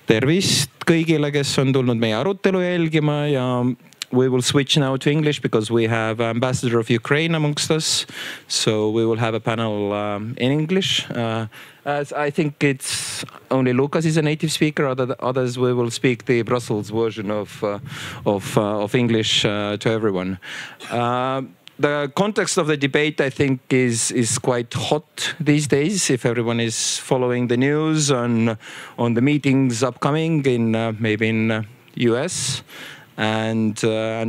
Tervist kõigile, kes on tulnud meie arutelu jälgima ja we will switch now to English because we have Ambassador of Ukraine amongst us. So we will have a panel in English. As I think it's only Lucas is a native speaker. Others we will speak the Brussels version of English to everyone. The context of the debate, I think, is quite hot these days. If everyone is following the news on the meetings upcoming in maybe in US. And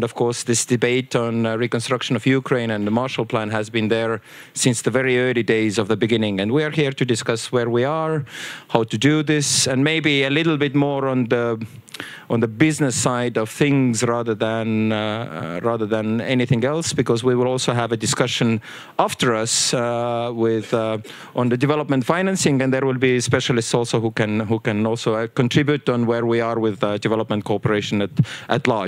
of course, this debate on reconstruction of Ukraine and the Marshall Plan has been there since the very early days of the beginning. And we are here to discuss where we are, how to do this, and maybe a little bit more on the business side of things rather than anything else, because we will also have a discussion after us on the development financing, and there will be specialists also who can also contribute on where we are with development cooperation at large.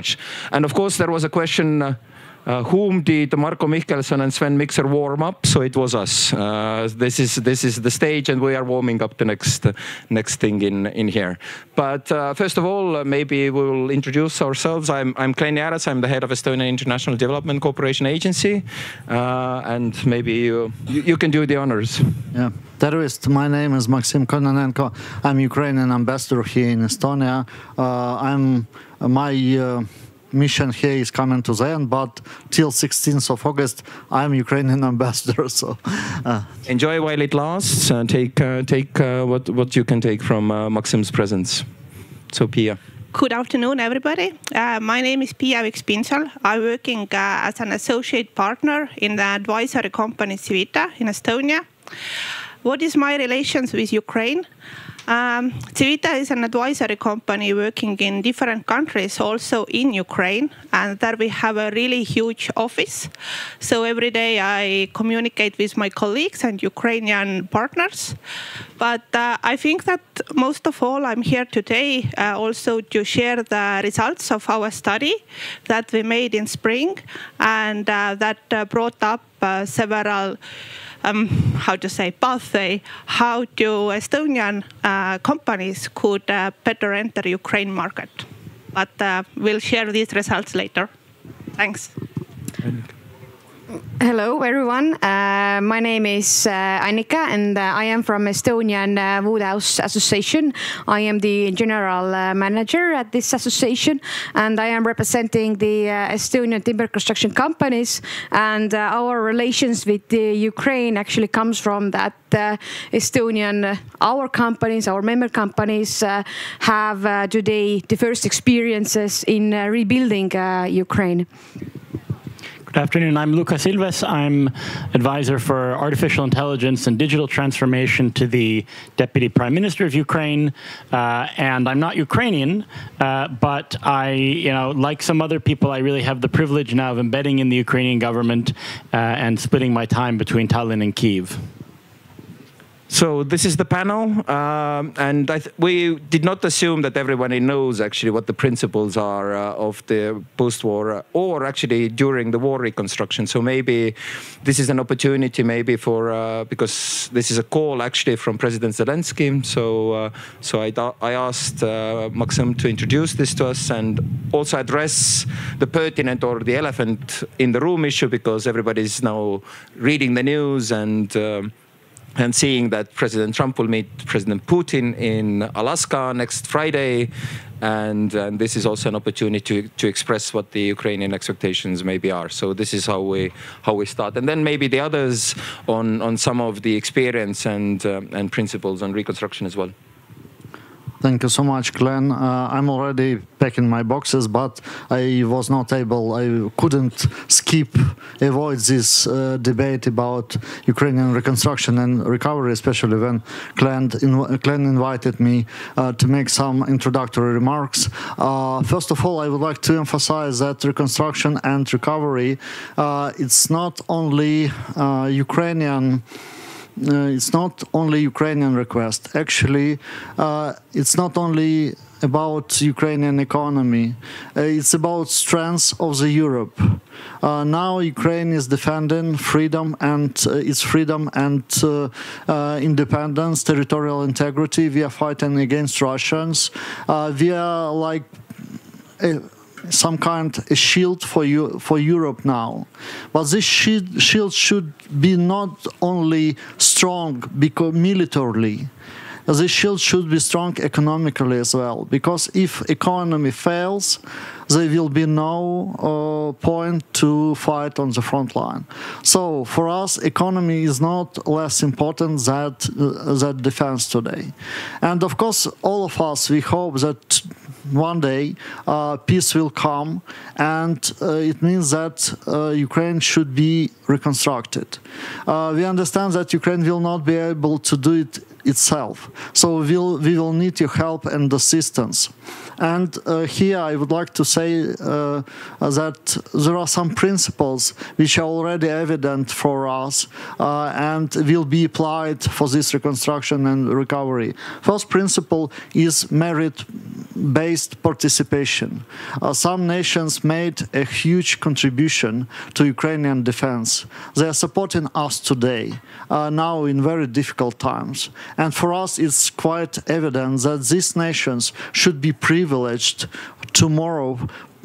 And of course, there was a question. Whom did Marko Mihkelson and Sven Mikser warm up? So it was us. This is the stage, and we are warming up the next thing in here. But first of all, maybe we will introduce ourselves. I'm Glen Järves. I'm the head of Estonian International Development Cooperation Agency, and maybe you can do the honors. Yeah. Tervist, my name is Maxim Kononenko. I'm Ukrainian ambassador here in Estonia. My mission here is coming to the end, but till 16th of August, I'm Ukrainian ambassador. So enjoy while it lasts. Take what you can take from Maxim's presence. So Pia. Good afternoon, everybody. My name is Pia Viks-Pinsal. I'm working as an associate partner in the advisory company Civita in Estonia. What is my relations with Ukraine? Civita is an advisory company working in different countries, also in Ukraine, and there we have a really huge office. So every day I communicate with my colleagues and Ukrainian partners. But I think that most of all I'm here today also to share the results of our study that we made in spring, and that brought up several pathway how Estonian companies could better enter Ukraine market. But we'll share these results later. Thanks. Hello, everyone. My name is Annika, and I am from Estonian Woodhouse Association. I am the general manager at this association, and I am representing the Estonian timber construction companies. And our relations with the Ukraine actually comes from that Estonian, our companies, our member companies have today the first experiences in rebuilding Ukraine. Good afternoon. I'm Lucas Ilves. I'm advisor for artificial intelligence and digital transformation to the Deputy Prime Minister of Ukraine. And I'm not Ukrainian, but like some other people, I really have the privilege now of embedding in the Ukrainian government and splitting my time between Tallinn and Kyiv. So this is the panel, and we did not assume that everybody knows actually what the principles are of the post-war or actually during the war reconstruction. So maybe this is an opportunity maybe for, because this is a call actually from President Zelenskyi. So I asked Maxim to introduce this to us and also address the pertinent or the elephant in the room issue, because everybody is now reading the news and seeing that President Trump will meet President Putin in Alaska next Friday. And this is also an opportunity to express what the Ukrainian expectations maybe are. So this is how we start. And then maybe the others on some of the experience and principles on reconstruction as well. Thank you so much, Glenn. I'm already packing my boxes, but I was not able, I couldn't avoid this debate about Ukrainian reconstruction and recovery, especially when Glenn invited me to make some introductory remarks. First of all, I would like to emphasize that reconstruction and recovery, it's not only Ukrainian request. Actually, it's not only about Ukrainian economy. It's about strength of the Europe. Now Ukraine is defending freedom and its freedom and independence, territorial integrity. We are fighting against Russians. We are like some kind of a shield for Europe now. But this shield should be not only strong because militarily. The shield should be strong economically as well, because if economy fails, there will be no point to fight on the front line. So for us, economy is not less important than defense today. And of course, all of us, we hope that one day peace will come, and it means that Ukraine should be reconstructed. We understand that Ukraine will not be able to do it itself, so we will need your help and assistance. And here I would like to say that there are some principles which are already evident for us and will be applied for this reconstruction and recovery. First principle is merit-based participation. Some nations made a huge contribution to Ukrainian defense. They are supporting us today, now in very difficult times. And for us, it's quite evident that these nations should be privileged tomorrow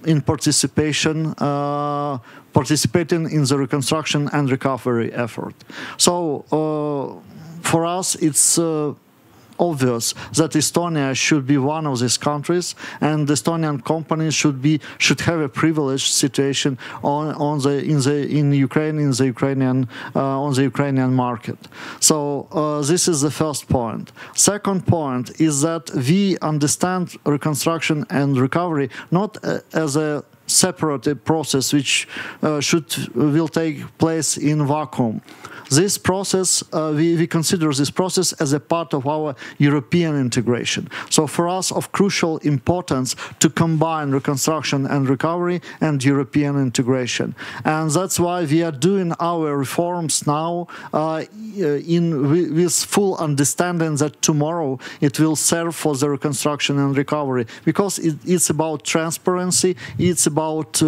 in participating in the reconstruction and recovery effort. So for us, it's obvious that Estonia should be one of these countries, and Estonian companies should have a privileged situation on the Ukrainian market. So this is the first point. Second point is that we understand reconstruction and recovery not as a separate process which will take place in vacuum. This process, we consider this process as a part of our European integration. So for us, of crucial importance to combine reconstruction and recovery and European integration. And that's why we are doing our reforms now with full understanding that tomorrow it will serve for the reconstruction and recovery, because it's about transparency, it's about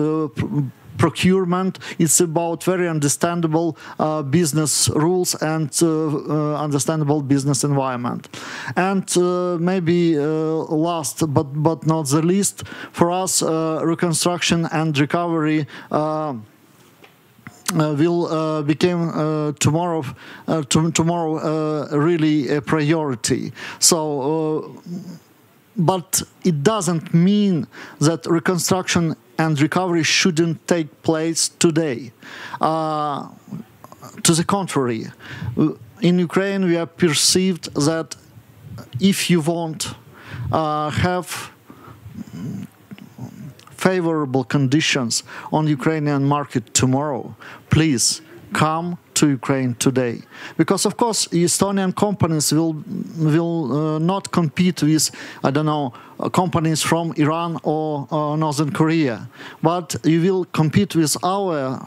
procurement, it's about very understandable business rules and understandable business environment. And maybe last but not the least, for us, reconstruction and recovery will become tomorrow really a priority. So, but it doesn't mean that reconstruction and recovery shouldn't take place today. To the contrary, in Ukraine we are perceived that if you want have favorable conditions on Ukrainian market tomorrow, please come to Ukraine today. Because of course Estonian companies will not compete with, I don't know, companies from Iran or Northern Korea, but you will compete with our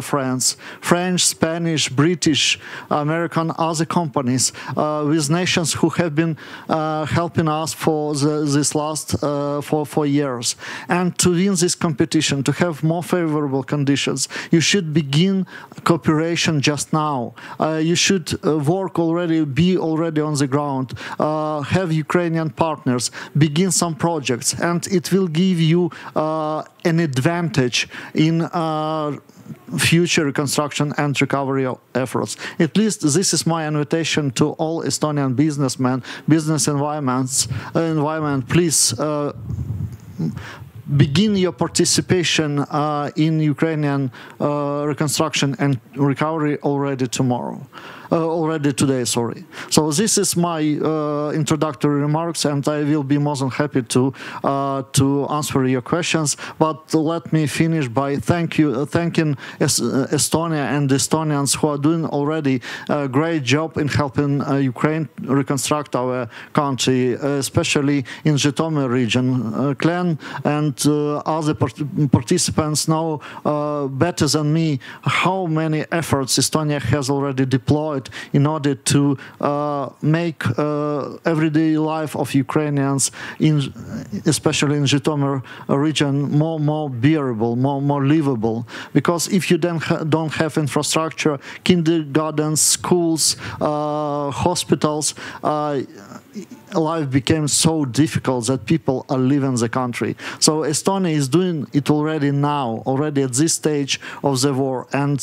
friends, French, Spanish, British, American, other companies, with nations who have been helping us for this last 4 years. And to win this competition, to have more favorable conditions, you should begin cooperation just now. You should work already, be already on the ground, have Ukrainian partners, begin some projects, and it will give you an advantage in future reconstruction and recovery efforts. At least this is my invitation to all Estonian businessmen, business environment. Please begin your participation in Ukrainian reconstruction and recovery already today, sorry. So this is my introductory remarks, and I will be more than happy to answer your questions. But let me finish by thanking Estonia and Estonians who are doing already a great job in helping Ukraine reconstruct our country, especially in Zhytomyr region. Clan and and other participants know better than me how many efforts Estonia has already deployed in order to make everyday life of Ukrainians, especially in Zhytomyr region, more bearable, more livable. Because if you then don't have infrastructure, kindergartens, schools, hospitals, life became so difficult that people are leaving the country. So Estonia is doing it already now, already at this stage of the war. And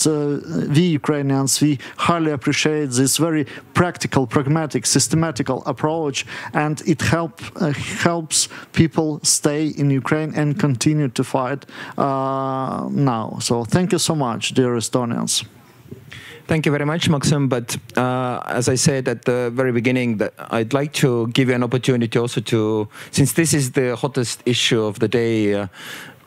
we Ukrainians, we highly appreciate this very practical, pragmatic, systematical approach. And it helps people stay in Ukraine and continue to fight now. So thank you so much, dear Estonians. Thank you very much, Maxim. But as I said at the very beginning, that I'd like to give you an opportunity also to, since this is the hottest issue of the day,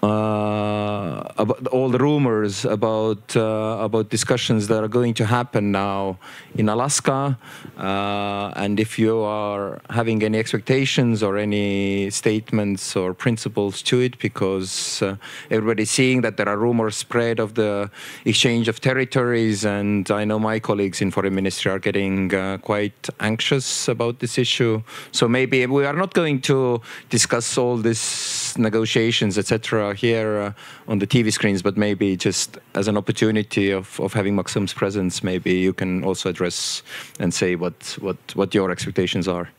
about all the rumors about discussions that are going to happen now in Alaska, and if you are having any expectations or any statements or principles to it, because everybody's seeing that there are rumors spread of the exchange of territories, and I know my colleagues in Foreign Ministry are getting quite anxious about this issue. So maybe we are not going to discuss all these negotiations, etc. here on the TV screens, but maybe just as an opportunity of having Maxim's presence, maybe you can also address and say what your expectations are.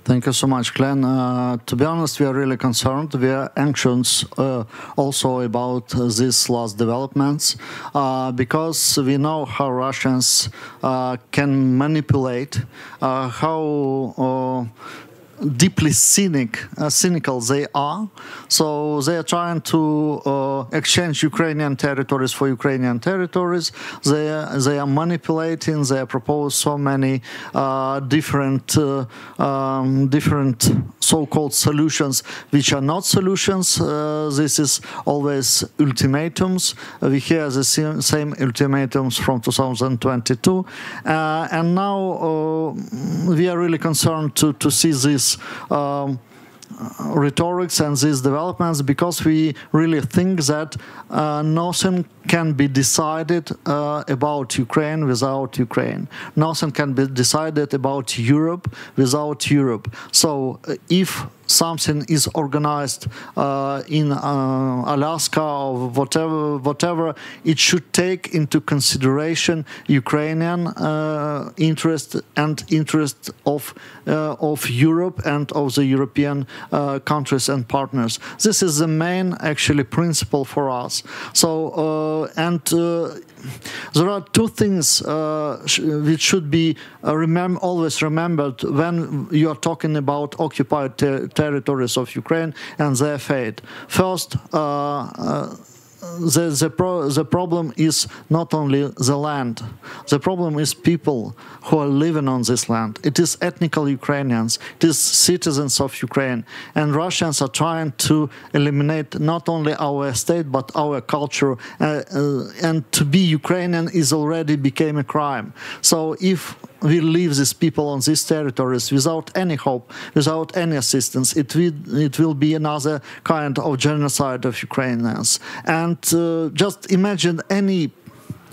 Thank you so much, Glenn. To be honest, we are really concerned. We are anxious also about these last developments because we know how Russians can manipulate, how deeply cynical they are. So they are trying to exchange Ukrainian territories for Ukrainian territories. They are manipulating. They propose so many different so-called solutions, which are not solutions. This is always ultimatums. We hear the same ultimatums from 2022, and now we are really concerned to see this rhetorics and these developments, because we really think that nothing can be decided about Ukraine without Ukraine. Nothing can be decided about Europe without Europe. So if something is organized in Alaska or whatever, it should take into consideration Ukrainian interest and interest of Europe and of the European countries and partners. This is the main, actually, principle for us. So there are two things which should be always remembered when you are talking about occupied territories of Ukraine and their fate. First, the problem is not only the land. The problem is people who are living on this land. It is ethnical Ukrainians. It is citizens of Ukraine. And Russians are trying to eliminate not only our state, but our culture. And to be Ukrainian is already became a crime. So if we leave these people on these territories without any hope, without any assistance, it will be another kind of genocide of Ukrainians. And just imagine any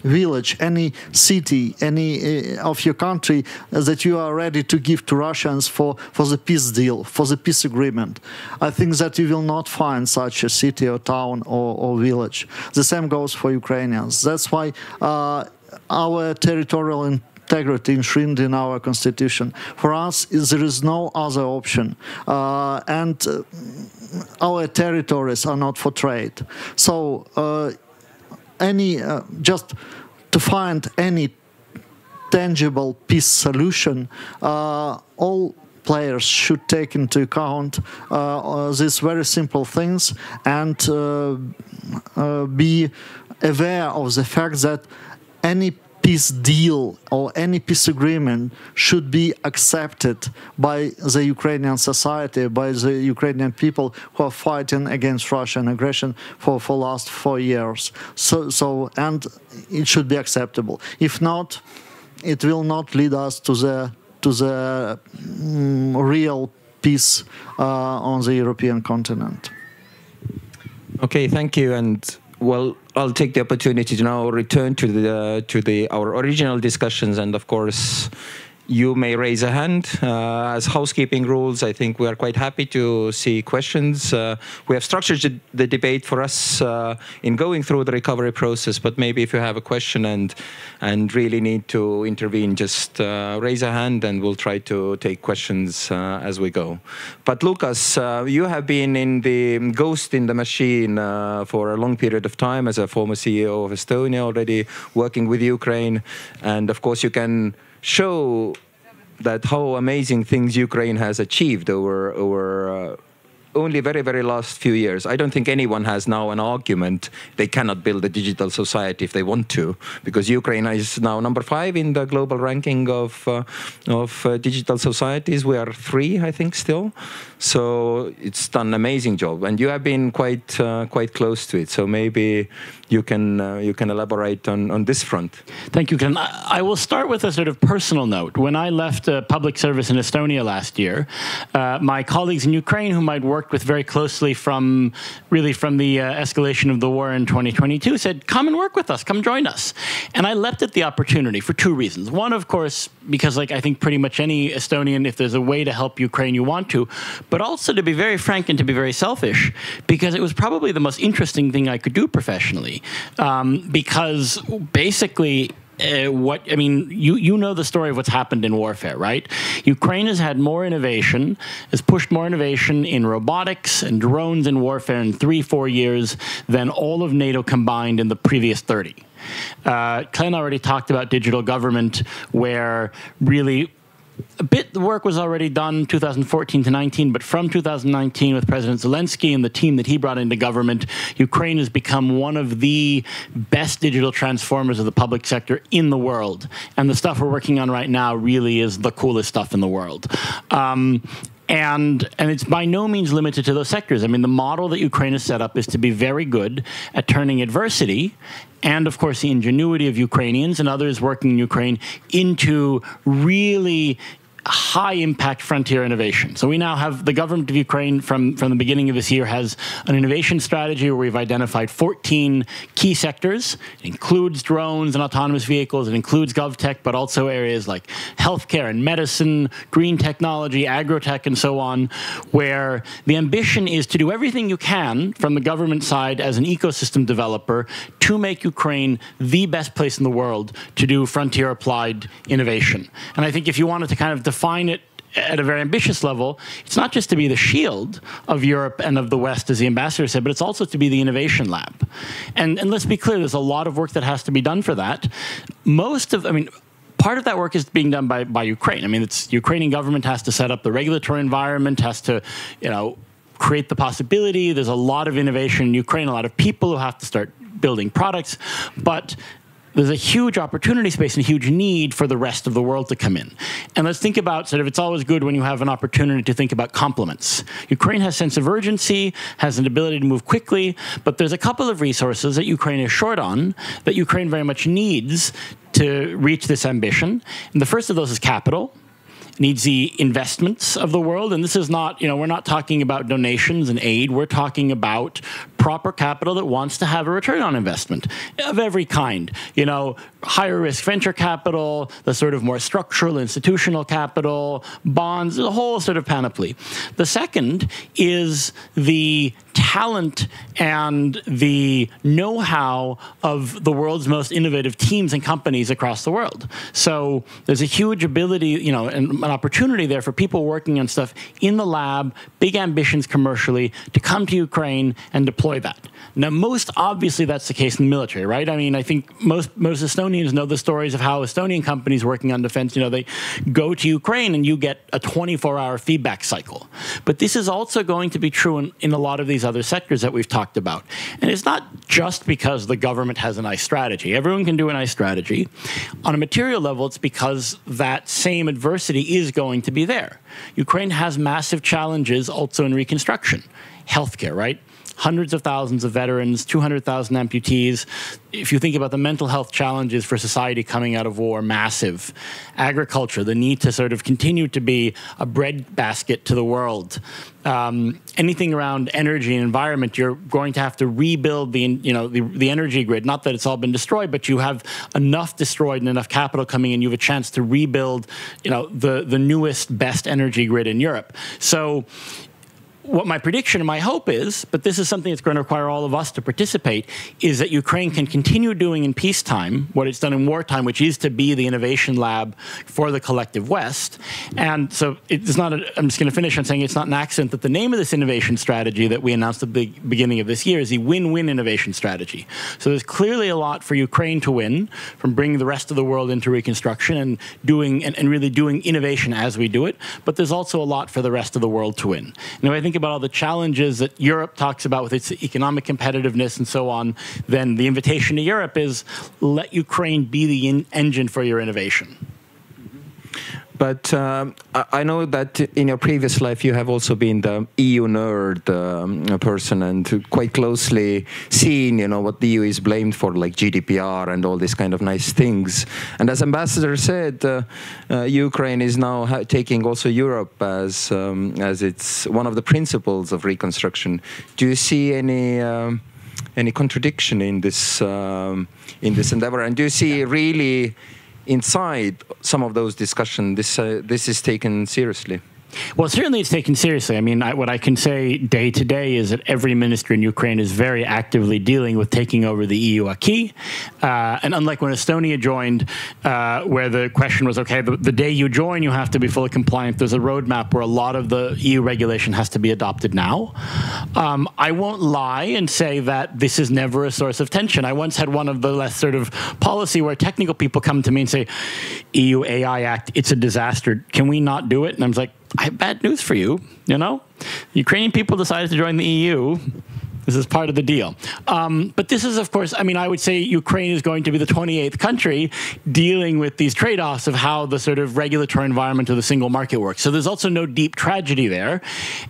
village, any city, any of your country that you are ready to give to Russians for the peace deal, for the peace agreement. I think that you will not find such a city or town or village. The same goes for Ukrainians. That's why our territorial integrity enshrined in our constitution. For us, there is no other option. And our territories are not for trade. So just to find any tangible peace solution, all players should take into account these very simple things and be aware of the fact that any peace deal or any peace agreement should be accepted by the Ukrainian society, by the Ukrainian people who are fighting against Russian aggression for last 4 years. And it should be acceptable. If not, it will not lead us to the real peace on the European continent. Okay, thank you. And well, I'll take the opportunity to now return to our original discussions, and of course, you may raise a hand. As housekeeping rules, I think we are quite happy to see questions. We have structured the debate for us in going through the recovery process, but maybe if you have a question and really need to intervene, just raise a hand and we'll try to take questions as we go. But Lukas, you have been in the ghost in the machine for a long period of time as a former CEO of Estonia, already working with Ukraine. And of course, you can show that how amazing things Ukraine has achieved over only very last few years. I don't think anyone has now an argument they cannot build a digital society if they want to, because Ukraine is now number 5 in the global ranking of digital societies. We are 3, I think, still. So it's done an amazing job, and you have been quite close to it. So maybe you can elaborate on this front. Thank you, Ken. I will start with a sort of personal note. When I left public service in Estonia last year, my colleagues in Ukraine, whom I'd worked with very closely from the escalation of the war in 2022, said, "Come and work with us, come join us." And I leapt at the opportunity for 2 reasons. One, of course, because like I think pretty much any Estonian, if there's a way to help Ukraine, you want to, but also to be very frank and to be very selfish, because it was probably the most interesting thing I could do professionally. Because basically, you know the story of what's happened in warfare, right? Ukraine has had more innovation, has pushed more innovation in robotics and drones in warfare in 3-4 years than all of NATO combined in the previous 30. Glenn already talked about digital government, where really the work was already done 2014 to 19, but from 2019 with President Zelenskyi and the team that he brought into government, Ukraine has become one of the best digital transformers of the public sector in the world. And the stuff we're working on right now really is the coolest stuff in the world. And it's by no means limited to those sectors. I mean, the model that Ukraine has set up is to be very good at turning adversity and, of course, the ingenuity of Ukrainians and others working in Ukraine into really high-impact frontier innovation. So we now have the government of Ukraine from the beginning of this year has an innovation strategy where we've identified 14 key sectors. It includes drones and autonomous vehicles. It includes GovTech, but also areas like healthcare and medicine, green technology, agrotech, and so on, where the ambition is to do everything you can from the government side as an ecosystem developer to make Ukraine the best place in the world to do frontier applied innovation. And I think if you wanted to kind of define it at a very ambitious level, it's not just to be the shield of Europe and of the West, as the ambassador said, but it's also to be the innovation lab. And let's be clear, there's a lot of work that has to be done for that. Part of that work is being done by Ukraine. I mean, it's Ukrainian government has to set up the regulatory environment, has to, create the possibility. There's a lot of innovation in Ukraine, a lot of people who have to start building products, but there's a huge opportunity space and a huge need for the rest of the world to come in. And let's think about it's always good when you have an opportunity to think about complements. Ukraine has a sense of urgency, has an ability to move quickly, but there's a couple of resources that Ukraine is short on that Ukraine very much needs to reach this ambition. And the first of those is capital. Needs the investments of the world. And this is not, we're not talking about donations and aid. We're talking about proper capital that wants to have a return on investment of every kind. Higher risk venture capital, the sort of more structural institutional capital, bonds, the whole sort of panoply. The second is the talent and the know-how of the world's most innovative teams and companies across the world. So there's a huge ability, and an opportunity there for people working on stuff in the lab, big ambitions commercially, to come to Ukraine and deploy that. Now, most obviously that's the case in the military, right? I mean, I think most Estonians know the stories of how Estonian companies working on defense, they go to Ukraine and you get a 24-hour feedback cycle. But this is also going to be true in a lot of these other sectors that we've talked about. And it's not just because the government has a nice strategy. Everyone can do a nice strategy. On a material level, it's because that same adversity is going to be there. Ukraine has massive challenges also in reconstruction. Healthcare, right? hundreds of thousands of veterans, 200,000 amputees. If you think about the mental health challenges for society coming out of war, massive. Agriculture, the need to sort of continue to be a breadbasket to the world. Anything around energy and environment, you're going to have to rebuild the energy grid. Not that it's all been destroyed, but you have enough destroyed and enough capital coming in. You have a chance to rebuild, the newest, best energy grid in Europe. So what my prediction and my hope is, but this is something that's going to require all of us to participate, is that Ukraine can continue doing in peacetime what it's done in wartime, which is to be the innovation lab for the collective West. And so it's not, I'm just going to finish on saying it's not an accident that the name of this innovation strategy that we announced at the beginning of this year is the win-win innovation strategy. So there's clearly a lot for Ukraine to win from bringing the rest of the world into reconstruction and doing and really doing innovation as we do it. But there's also a lot for the rest of the world to win. And if I think about all the challenges that Europe talks about with its economic competitiveness and so on, then the invitation to Europe is let Ukraine be the engine for your innovation. But I know that in your previous life you have also been the EU nerd person and quite closely seen, what the EU is blamed for, like GDPR and all these kind of nice things. And as Ambassador said, Ukraine is now taking also Europe as it's one of the principles of reconstruction. Do you see any contradiction in this endeavor? And do you see really inside some of those discussions, this is taken seriously? Well, certainly it's taken seriously. I mean, what I can say day to day is that every minister in Ukraine is very actively dealing with taking over the EU acquis. And unlike when Estonia joined, where the question was, okay, the day you join, you have to be fully compliant. There's a roadmap where a lot of the EU regulation has to be adopted now. I won't lie and say that this is never a source of tension. I once had one of the less sort of policy where technical people come to me and say, EU AI Act, it's a disaster. Can we not do it? And I'm like, I have bad news for you, Ukrainian people decided to join the EU. This is part of the deal. But this is, of course, I mean, I would say Ukraine is going to be the 28th country dealing with these trade-offs of how the sort of regulatory environment of the single market works. So there's also no deep tragedy there.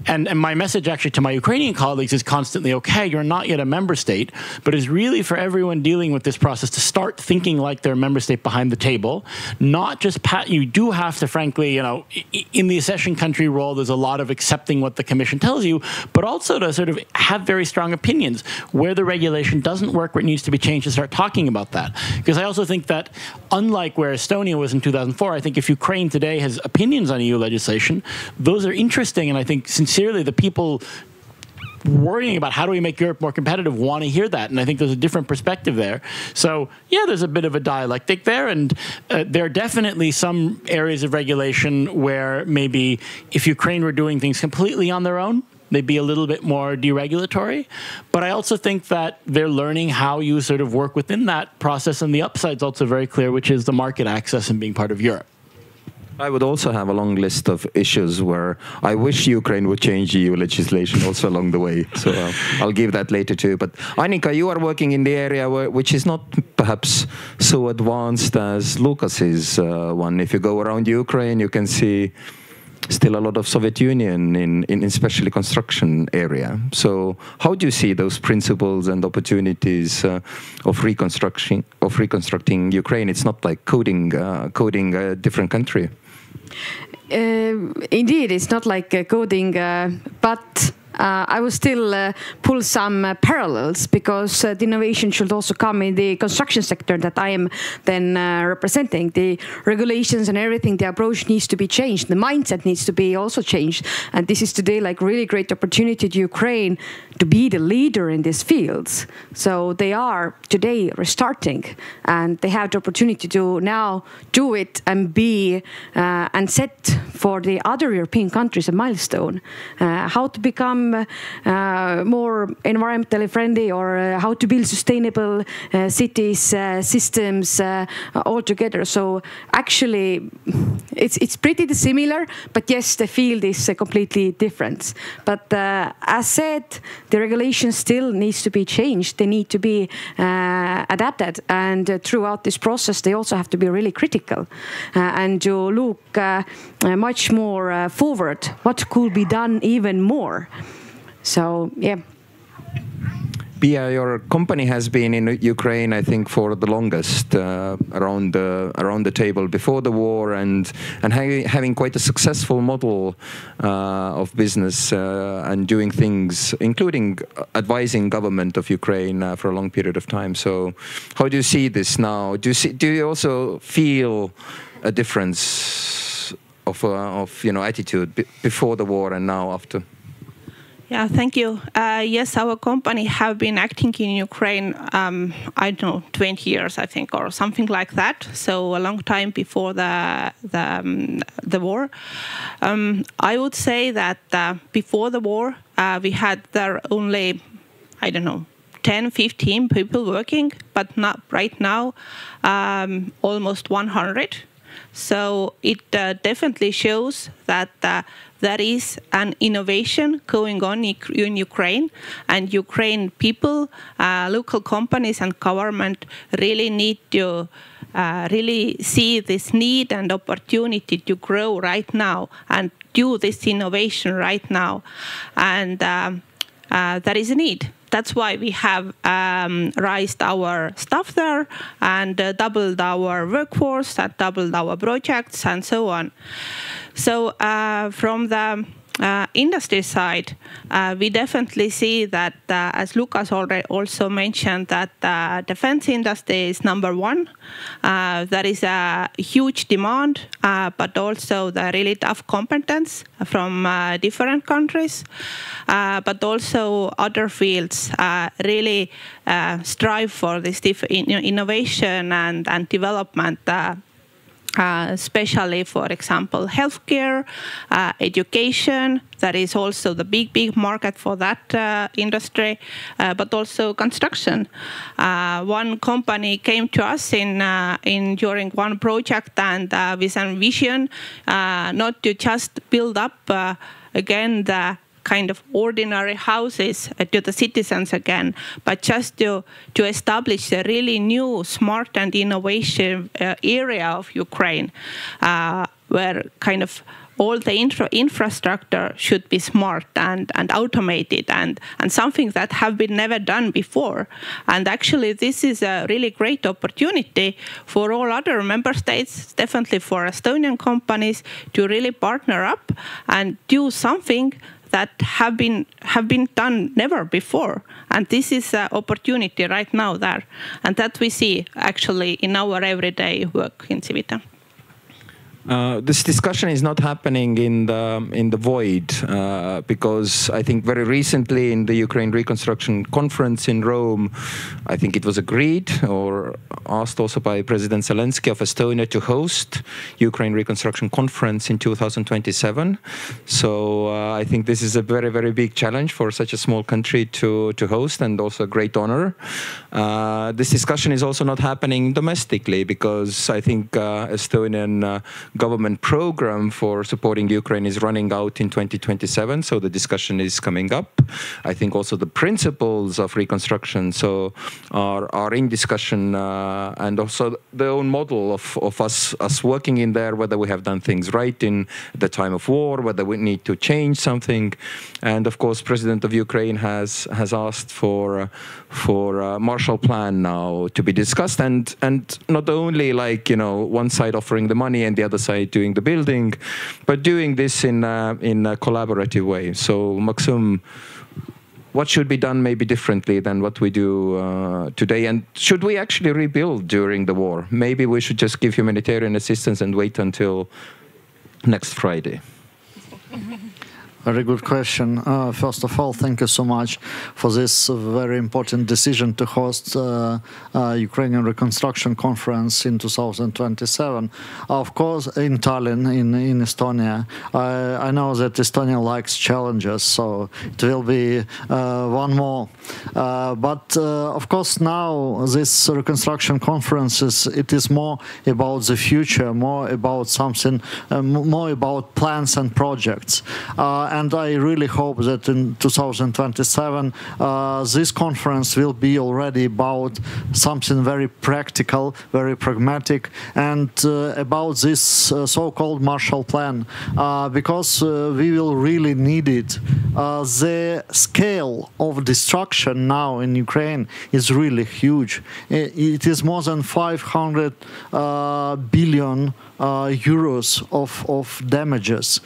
And my message actually to my Ukrainian colleagues is constantly, okay, you're not yet a member state, but is really for everyone dealing with this process to start thinking like they're a member state behind the table, not just you do have to, frankly, in the accession country role, there's a lot of accepting what the Commission tells you, but also to sort of have very strong opinions where the regulation doesn't work, where it needs to be changed, to start talking about that. Because I also think that, unlike where Estonia was in 2004, I think if Ukraine today has opinions on EU legislation, those are interesting, and I think sincerely the people worrying about how do we make Europe more competitive want to hear that, and I think there's a different perspective there. So yeah, there's a bit of a dialectic there, and there are definitely some areas of regulation where maybe if Ukraine were doing things completely on their own, they'd be a little bit more deregulatory. But I also think that they're learning how you sort of work within that process, and the upside's also very clear, which is the market access and being part of Europe. I would also have a long list of issues where I wish Ukraine would change EU legislation also along the way. So I'll give that later too. But Annika, you are working in the area which is not perhaps so advanced as Lucas's one. If you go around Ukraine, you can see still a lot of Soviet Union in especially construction area. So how do you see those principles and opportunities of reconstructing Ukraine? It's not like coding a different country. Indeed, it's not like coding, but I will still pull some parallels, because the innovation should also come in the construction sector that I am then representing. The regulations and everything, the approach needs to be changed. The mindset needs to be also changed. And this is today like really great opportunity to Ukraine to be the leader in these fields. So they are today restarting, and they have the opportunity to now do it and be and set for the other European countries a milestone. How to become more environmentally friendly, or how to build sustainable cities, systems all together. So actually, it's pretty similar, but yes, the field is completely different. But as said, the regulation still needs to be changed. They need to be adapted, and throughout this process, they also have to be really critical and to look much more forward. What could be done even more? So, yeah. Pia, your company has been in Ukraine, I think, for the longest around the table before the war, and having quite a successful model of business and doing things, including advising government of Ukraine for a long period of time. So, how do you see this now? Do you also feel a difference of attitude before the war and now after? Yeah, thank you. Yes, our company have been acting in Ukraine, I don't know, 20 years, I think, or something like that. So a long time before the war. I would say that before the war, we had there only, I don't know, 10, 15 people working, but not right now, almost 100. So it definitely shows that there is an innovation going on in Ukraine, and Ukraine people, local companies and government really need to really see this need and opportunity to grow right now and do this innovation right now. And there is a need. That's why we have raised our staff there and doubled our workforce, and doubled our projects, and so on. So from the industry side, we definitely see that, as Lukas already also mentioned, that defense industry is #1. There is a huge demand, but also the really tough competence from different countries, but also other fields really strive for this innovation and development. Especially, for example, healthcare, education. That is also the big market for that industry, but also construction. One company came to us during one project and with a vision not to just build up again the kind of ordinary houses to the citizens again, but just to establish a really new, smart and innovative area of Ukraine, where kind of all the infrastructure should be smart and automated and something that have been never done before. And actually, this is a really great opportunity for all other member states, definitely for Estonian companies, to really partner up and do something that have been done never before. And this is an opportunity right now there. And that we see actually in our everyday work in Civita. This discussion is not happening in the void, because I think very recently in the Ukraine Reconstruction Conference in Rome, I think it was agreed or asked also by President Zelenskyi of Estonia to host Ukraine Reconstruction Conference in 2027. So I think this is a very big challenge for such a small country to host, and also a great honor. This discussion is also not happening domestically, because I think Estonian government program for supporting Ukraine is running out in 2027, so the discussion is coming up. I think also the principles of reconstruction are in discussion, and also the own model of us working in there, whether we have done things right in the time of war, whether we need to change something. And of course, President of Ukraine has asked for Marshall Plan now to be discussed, and not only like, one side offering the money and the other side doing the building, but doing this in a collaborative way. So Maxim, what should be done maybe differently than what we do today? And should we actually rebuild during the war? Maybe we should just give humanitarian assistance and wait until next Friday. Very good question. First of all, thank you so much for this very important decision to host Ukrainian Reconstruction Conference in 2027. Of course, in Tallinn, in Estonia. I know that Estonia likes challenges, so it will be one more. But of course, now this reconstruction conference it is more about the future, more about something, more about plans and projects. and I really hope that in 2027 this conference will be already about something very practical, very pragmatic, and about this so-called Marshall Plan, because we will really need it. The scale of destruction now in Ukraine is really huge. It is more than 500 billion euros of damages,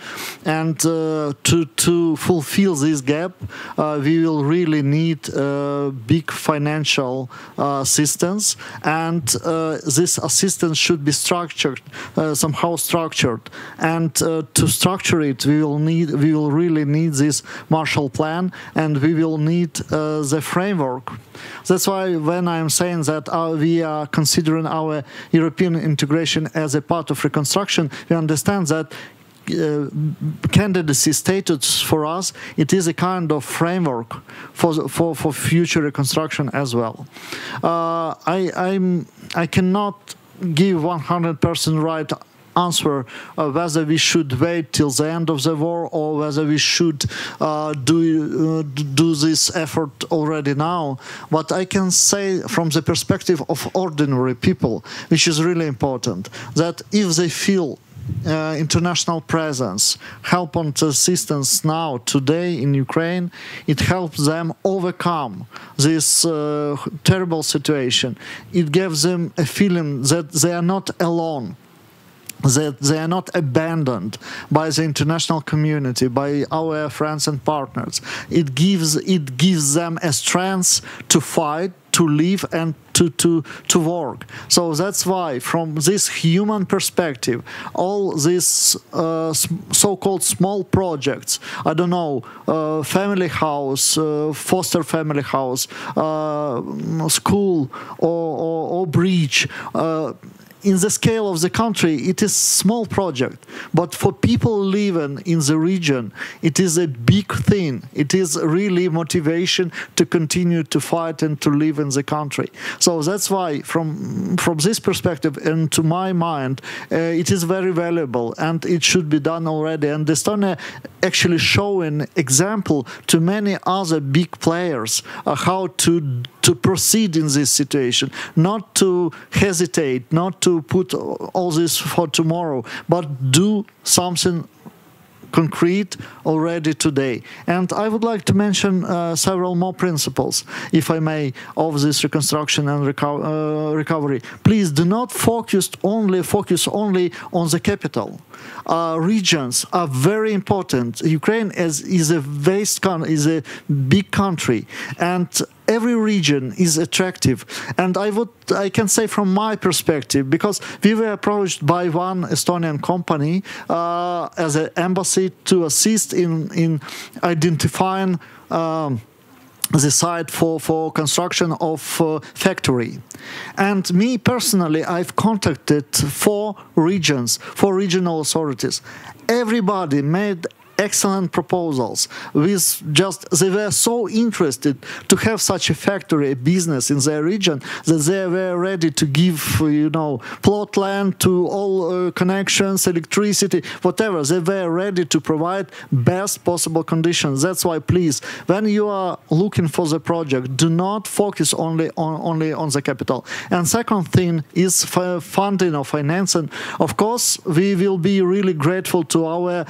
and to fulfill this gap we will really need big financial assistance, and this assistance should be structured, somehow structured, and to structure it we will really need this Marshall Plan, and we will need the framework. That's why when I'm saying that we are considering our European integration as a part of reconstruction, we understand that candidacy status for us, it is a kind of framework for future reconstruction as well. I cannot give 100% right answer whether we should wait till the end of the war or whether we should do this effort already now. But I can say from the perspective of ordinary people, which is really important, that if they feel international presence, help and assistance now, today in Ukraine, it helps them overcome this terrible situation. It gives them a feeling that they are not alone, that they are not abandoned by the international community, by our friends and partners. It gives them a strength to fight, to live, and to work. So that's why, from this human perspective, all these so-called small projects, I don't know, family house, foster family house, school, or bridge, in the scale of the country, it is a small project, but for people living in the region, it is a big thing. It is really motivation to continue to fight and to live in the country. So that's why, from this perspective, and to my mind, it is very valuable, and it should be done already. And Estonia actually showing example to many other big players how to proceed in this situation, not to hesitate, not to put all this for tomorrow, but do something concrete already today. And I would like to mention several more principles, if I may, of this reconstruction and recovery. Please do not focus only on the capital. Regions are very important. Ukraine is a big country, and every region is attractive. And I can say from my perspective, because we were approached by one Estonian company as an embassy to assist in identifying the site for construction of factory. And me personally, I've contacted four regional authorities. Everybody made excellent proposals. They were so interested to have such a factory, a business in their region, that they were ready to give, plot land to all connections, electricity, whatever. They were ready to provide best possible conditions. That's why, please, when you are looking for the project, do not focus only on the capital. And second thing is funding or financing. Of course, we will be really grateful to our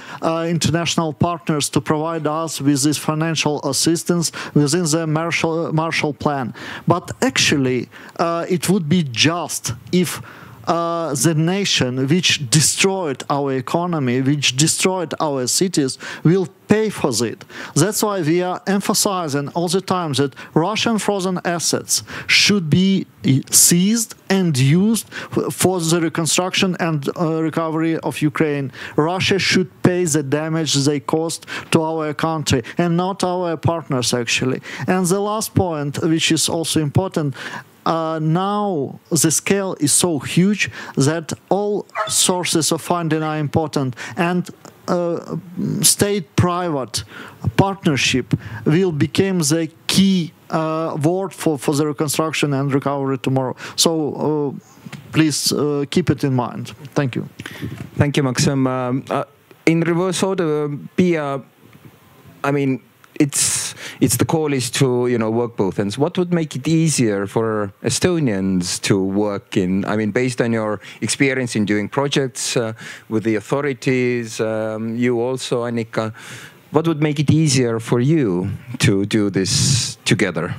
international partners to provide us with this financial assistance within the Marshall Plan. But actually, it would be just if the nation which destroyed our economy, which destroyed our cities, will pay for it. That's why we are emphasizing all the time that Russian frozen assets should be seized and used for the reconstruction and recovery of Ukraine. Russia should pay the damage they caused to our country, and not our partners, actually. And the last point, which is also important, now the scale is so huge that all sources of funding are important, and state-private partnership will become the key word for the reconstruction and recovery tomorrow. So please keep it in mind. Thank you. Thank you, Maxim. In reverse order, Pia, I mean, it's the call is to, you know, work both ends. What would make it easier for Estonians to work in? I mean, based on your experience in doing projects with the authorities, you also, Annika, what would make it easier for you to do this together?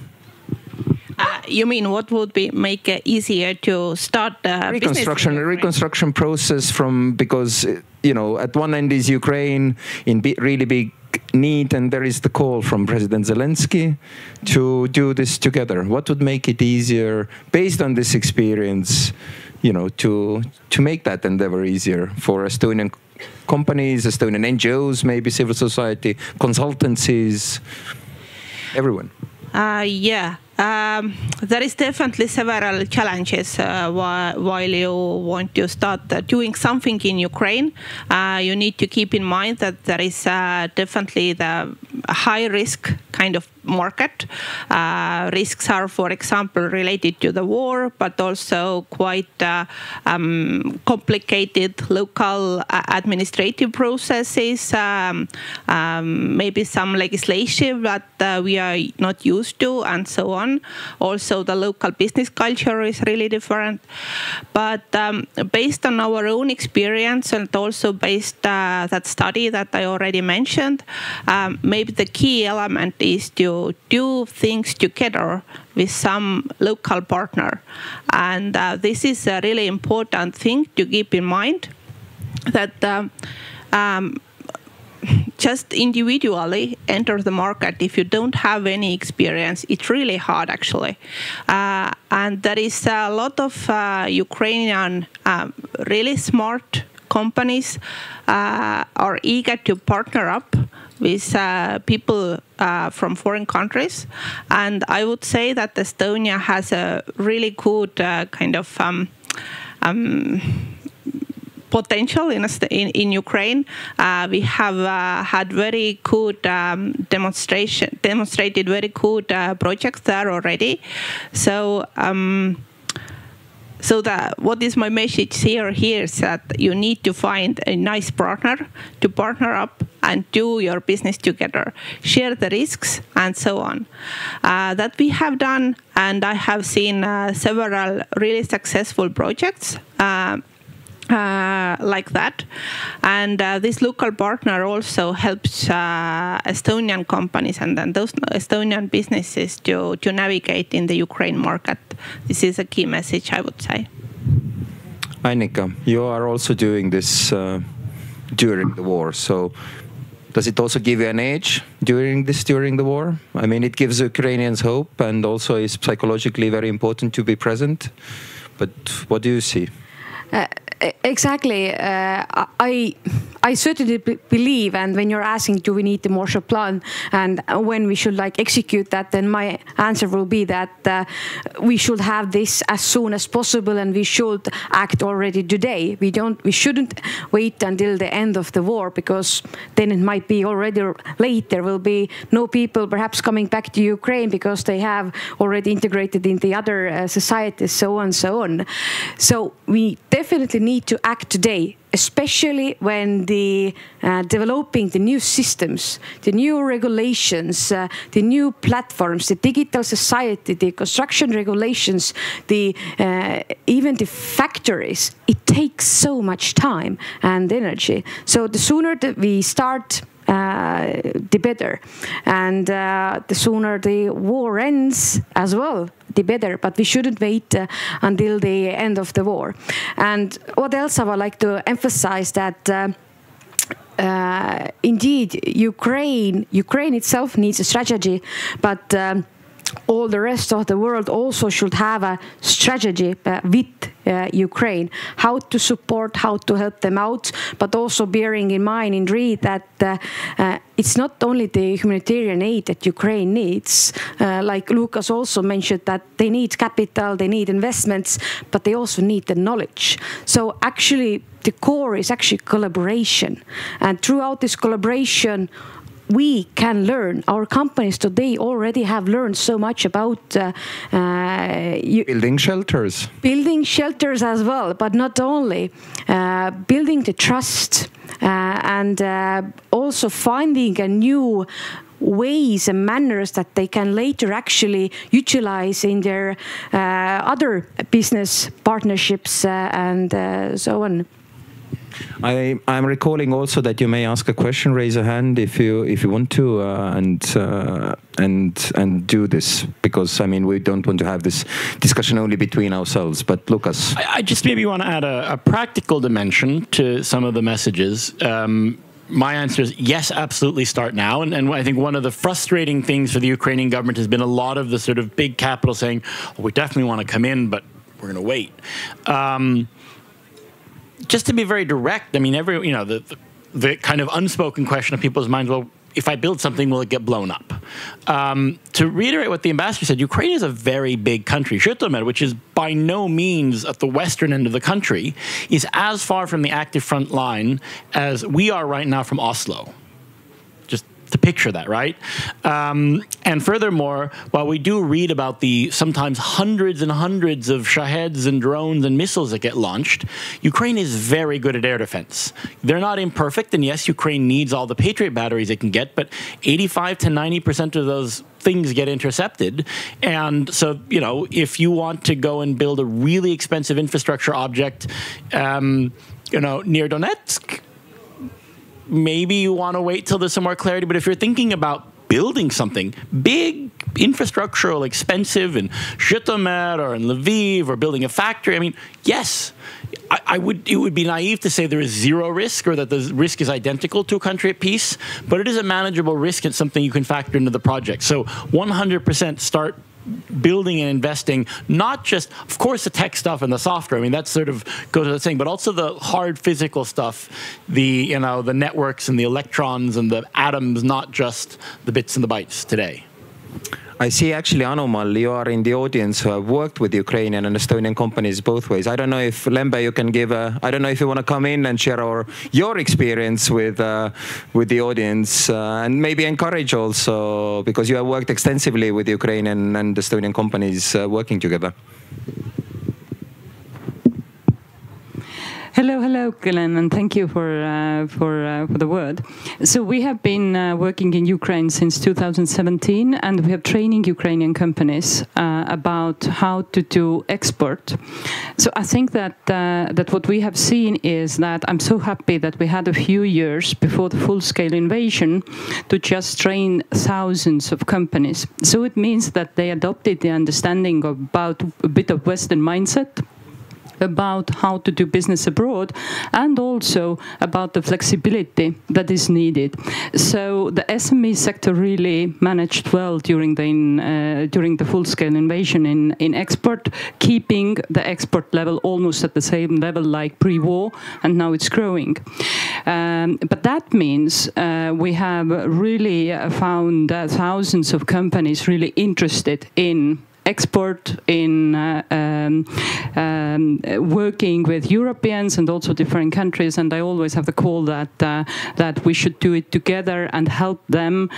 You mean what would make it easier to start the reconstruction process because, you know, at one end is Ukraine in really big need, and there is the call from President Zelenskyi to do this together. What would make it easier based on this experience, you know, to make that endeavor easier for Estonian companies, Estonian NGOs, maybe civil society, consultancies, everyone? Yeah. There is definitely several challenges while you want to start doing something in Ukraine. You need to keep in mind that there is definitely the high risk kind of market. Risks are, for example, related to the war, but also quite complicated local administrative processes, maybe some legislation that we are not used to, and so on. Also, the local business culture is really different. But based on our own experience, and also based that study that I already mentioned, maybe the key element is to do things together with some local partner. And this is a really important thing to keep in mind, that just individually enter the market if you don't have any experience. It's really hard, actually. And there is a lot of Ukrainian really smart companies are eager to partner up with people from foreign countries. And I would say that Estonia has a really good kind of potential in Ukraine. We have had very good demonstrated very good projects there already. So what is my message here is that you need to find a nice partner to partner up and do your business together, share the risks, and so on. That we have done, and I have seen several really successful projects like that. And this local partner also helps Estonian companies and then those Estonian businesses to navigate in the Ukraine market. This is a key message, I would say. Annika, you are also doing this during the war. So does it also give you an edge during the war? I mean, it gives Ukrainians hope, and also is psychologically very important to be present. But what do you see? Exactly. I certainly believe, and when you're asking, do we need the Marshall Plan and when we should execute that, then my answer will be that we should have this as soon as possible, and we should act already today. We shouldn't wait until the end of the war, because then it might be already late. There will be no people perhaps coming back to Ukraine because they have already integrated in the other societies, so on and so on. So we definitely need to act today, especially when developing the new systems, the new regulations, the new platforms, the digital society, the construction regulations, even the factories. It takes so much time and energy. So the sooner that we start, the better. And the sooner the war ends as well, the better. But we shouldn't wait until the end of the war. And what else I would like to emphasize, that indeed Ukraine itself needs a strategy, but all the rest of the world also should have a strategy with Ukraine, how to support, how to help them out, but also bearing in mind that it's not only the humanitarian aid that Ukraine needs. Like Lucas also mentioned, that they need capital, they need investments, but they also need the knowledge. So actually, the core is actually collaboration. And throughout this collaboration, we can learn. Our companies today already have learned so much about building shelters. Building shelters as well, but not only. Building the trust and also finding a new ways and manners that they can later actually utilize in their other business partnerships and so on. I'm recalling also that you may ask a question. Raise a hand if you want to, and do this, because I mean we don't want to have this discussion only between ourselves. But Lucas, I just maybe want to add a practical dimension to some of the messages. My answer is yes, absolutely start now. And I think one of the frustrating things for the Ukrainian government has been a lot of the sort of big capital saying, oh, we definitely want to come in, but we're going to wait. Just to be very direct, I mean, the kind of unspoken question of people's minds, well, if I build something, will it get blown up? To reiterate what the ambassador said, Ukraine is a very big country. Zhytomyr, which is by no means at the western end of the country, is as far from the active front line as we are right now from Oslo. Just to picture that, right? And furthermore, while we do read about the sometimes hundreds and hundreds of Shaheds and drones and missiles that get launched, Ukraine is very good at air defense. They're not imperfect, and yes, Ukraine needs all the Patriot batteries it can get, but 85 to 90% of those things get intercepted. And so, you know, if you want to go and build a really expensive infrastructure object, you know, near Donetsk, maybe you want to wait till there's some more clarity. But if you're thinking about building something big, infrastructural, expensive in Zhytomyr or in Lviv, or building a factory, I mean, yes, it would be naive to say there is zero risk or that the risk is identical to a country at peace, but it is a manageable risk and something you can factor into the project. So 100% start building and investing, not just, of course, the tech stuff and the software. I mean, that sort of goes without saying, but also the hard physical stuff, the networks and the electrons and the atoms, not just the bits and the bytes today. I see actually, Anumal, you are in the audience who have worked with Ukrainian and Estonian companies both ways. I don't know if, Lembe, you can give I don't know if you want to come in and share your experience with the audience and maybe encourage also, because you have worked extensively with Ukrainian and Estonian companies working together. Hello, Glenn, and thank you for the word. So we have been working in Ukraine since 2017, and we have training Ukrainian companies about how to do export. So I think that what we have seen is that I'm so happy that we had a few years before the full-scale invasion to just train thousands of companies. So it means that they adopted the understanding about a bit of Western mindset, about how to do business abroad, and also about the flexibility that is needed. So the SME sector really managed well during the full-scale invasion in export, keeping the export level almost at the same level like pre-war, and now it's growing. But that means we have really found thousands of companies really interested in export, in working with Europeans and also different countries, and I always have the call that we should do it together and help them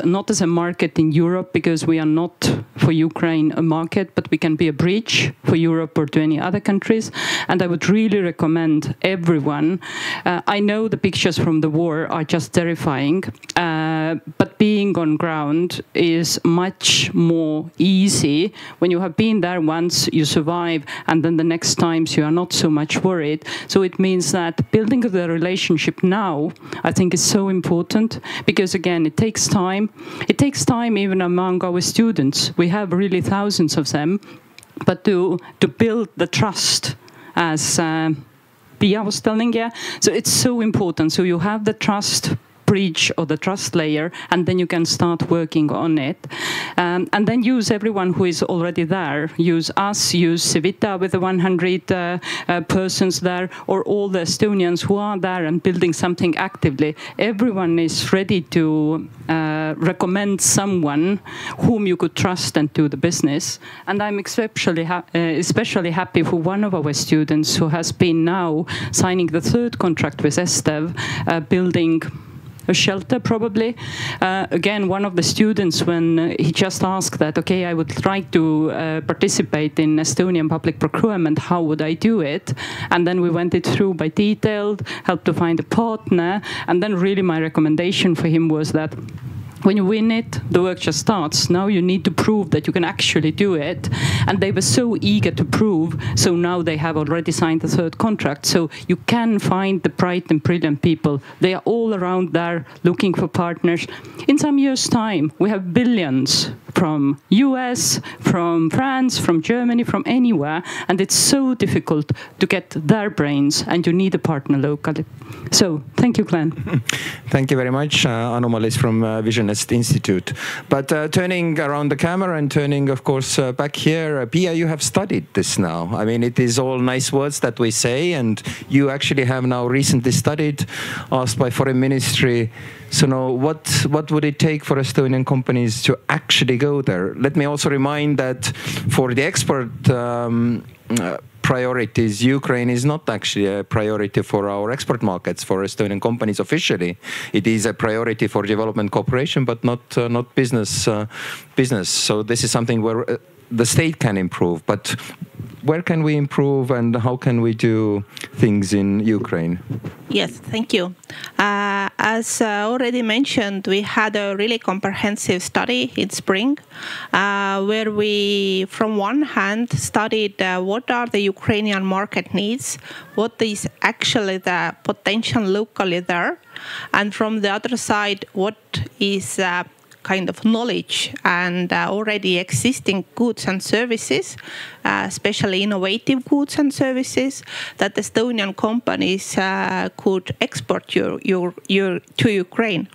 not as a market in Europe, because we are not for Ukraine a market, but we can be a bridge for Europe or to any other countries. And I would really recommend everyone. I know the pictures from the war are just terrifying, but being on ground is much more easy. When you have been there once, you survive, and then the next times you are not so much worried. So it means that building the relationship now, I think, is so important, because again, it takes time. It takes time even among our students. We have really thousands of them, but to build the trust, as Pia was telling you, so it's so important. So you have the trust bridge or the trust layer, and then you can start working on it. And then use everyone who is already there. Use us, use Civita with the 100 persons there, or all the Estonians who are there and building something actively. Everyone is ready to recommend someone whom you could trust and do the business. And I'm especially happy for one of our students who has been now signing the 3rd contract with Estev, building a shelter probably. Again, one of the students, when he just asked that, okay, I would like to participate in Estonian public procurement, how would I do it? And then we went it through by detailed, helped to find a partner. And then really my recommendation for him was that when you win it, the work just starts. Now you need to prove that you can actually do it. And they were so eager to prove, so now they have already signed the 3rd contract. So you can find the bright and brilliant people. They are all around there looking for partners. In some years' time, we have billions from US, from France, from Germany, from anywhere. And it's so difficult to get their brains, and you need a partner locally. So thank you, Glenn. Thank you very much, Anomalis from Visionist Institute. But turning around the camera and turning, of course, back here, Pia, you have studied this now. I mean, it is all nice words that we say, and you actually have now recently studied, asked by Foreign Ministry. So now, what would it take for Estonian companies to actually go there? Let me also remind that for the export priorities, Ukraine is not actually a priority for our export markets for Estonian companies officially. It is a priority for development cooperation, but not business. So this is something where the state can improve. But where can we improve, and how can we do things in Ukraine? Yes, thank you. As already mentioned, we had a really comprehensive study in spring, where we, from one hand, studied what are the Ukrainian market needs, what is actually the potential locally there, and from the other side, what is kind of knowledge and already existing goods and services, especially innovative goods and services that Estonian companies could export to Ukraine.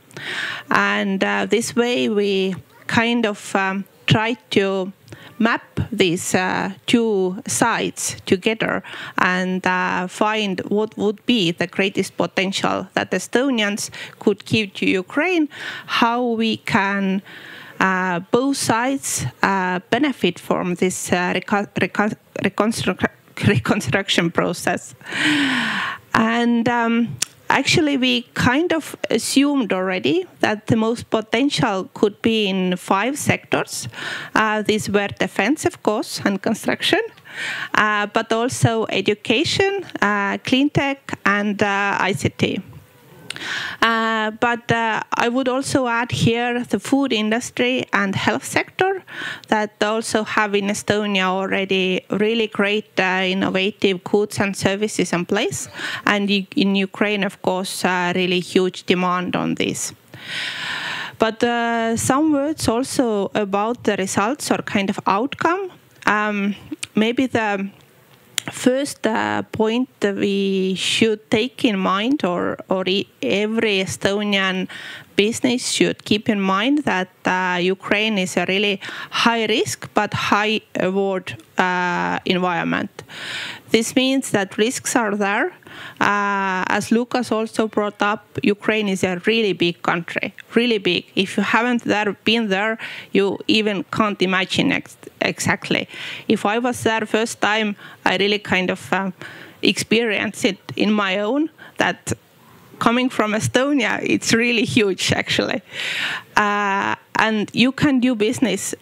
And this way we kind of try to map these two sides together and find what would be the greatest potential that Estonians could give to Ukraine, how we can both sides benefit from this reconstruction process. And actually, we kind of assumed already that the most potential could be in 5 sectors. These were defense, of course, and construction, but also education, clean tech, and ICT. But I would also add here the food industry and health sector that also have in Estonia already really great innovative goods and services in place. And in Ukraine, of course, really huge demand on this. But some words also about the results or kind of outcome. Maybe the first point that we should take in mind, or every Estonian business should keep in mind, that Ukraine is a really high risk but high reward environment. This means that risks are there. As Lucas also brought up, Ukraine is a really big country, really big. If you haven't been there, you even can't imagine exactly. If I was there first time, I really kind of experienced it in my own, that coming from Estonia, it's really huge actually. And you can do business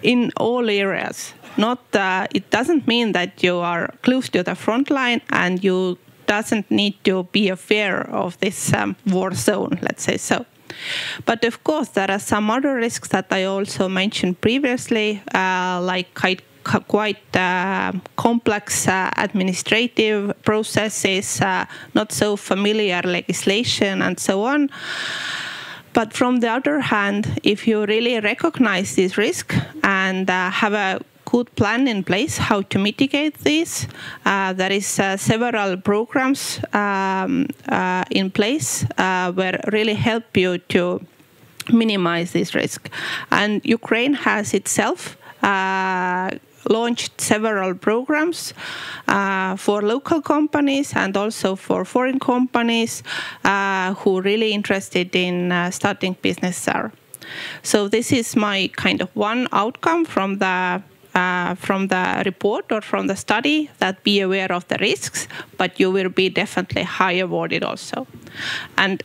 in all areas. It doesn't mean that you are close to the front line and you doesn't need to be aware of this war zone, let's say so. But of course, there are some other risks that I also mentioned previously, like quite complex administrative processes, not so familiar legislation, and so on. But from the other hand, if you really recognize this risk and have a good plan in place how to mitigate this, there is several programs in place where really help you to minimize this risk. And Ukraine has itself launched several programs for local companies and also for foreign companies who are really interested in starting business there. So this is my kind of one outcome from the from the report or from the study that be aware of the risks, but you will be definitely high awarded also. And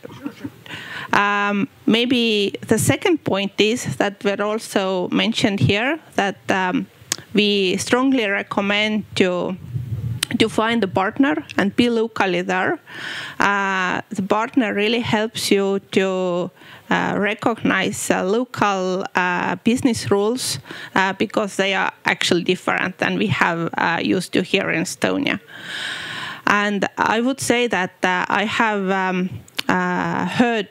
maybe the second point is that we're also mentioned here that we strongly recommend to find a partner and be locally there. The partner really helps you to recognize local business rules because they are actually different than we have used to here in Estonia. And I would say that I have heard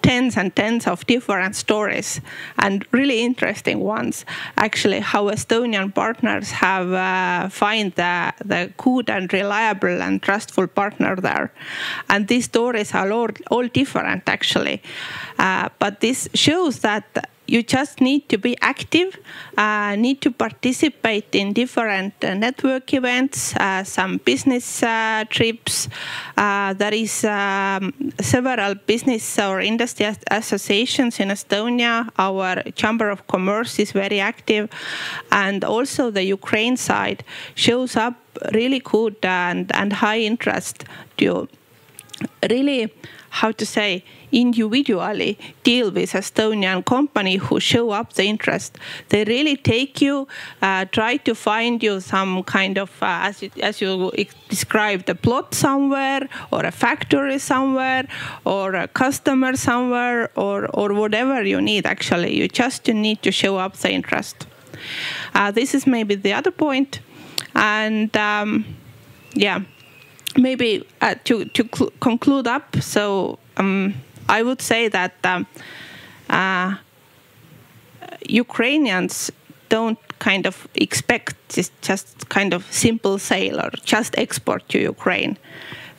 tens and tens of different stories and really interesting ones, actually, how Estonian partners have find the good and reliable and trustful partner there. And these stories are all different, actually. But this shows that you just need to be active, need to participate in different network events, some business trips. There is several business or industry associations in Estonia. Our Chamber of Commerce is very active. And also the Ukraine side shows up really good and high interest to really, how to say, individually deal with Estonian company who show up the interest. They really take you, try to find you some kind of, as you described, a plot somewhere, or a factory somewhere, or a customer somewhere, or whatever you need, actually. You just need to show up the interest. This is maybe the other point. And yeah, maybe to conclude up, so I would say that Ukrainians don't kind of expect just kind of simple sale or just export to Ukraine.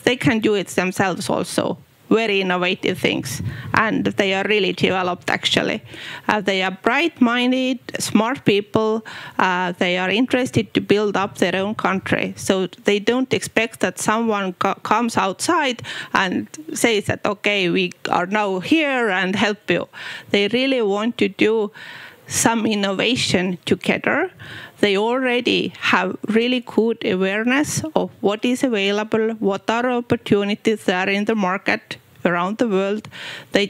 They can do it themselves also. Very innovative things, and they are really developed, actually. They are bright-minded, smart people. They are interested to build up their own country. So they don't expect that someone comes outside and says that, okay, we are now here and help you. They really want to do some innovation together. They already have really good awareness of what is available, what are opportunities there in the market around the world. You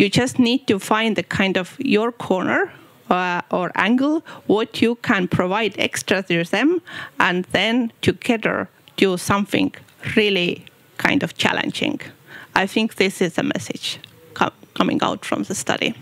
just need to find the kind of your corner or angle, what you can provide extra to them, and then together do something really kind of challenging. I think this is a message coming out from the study.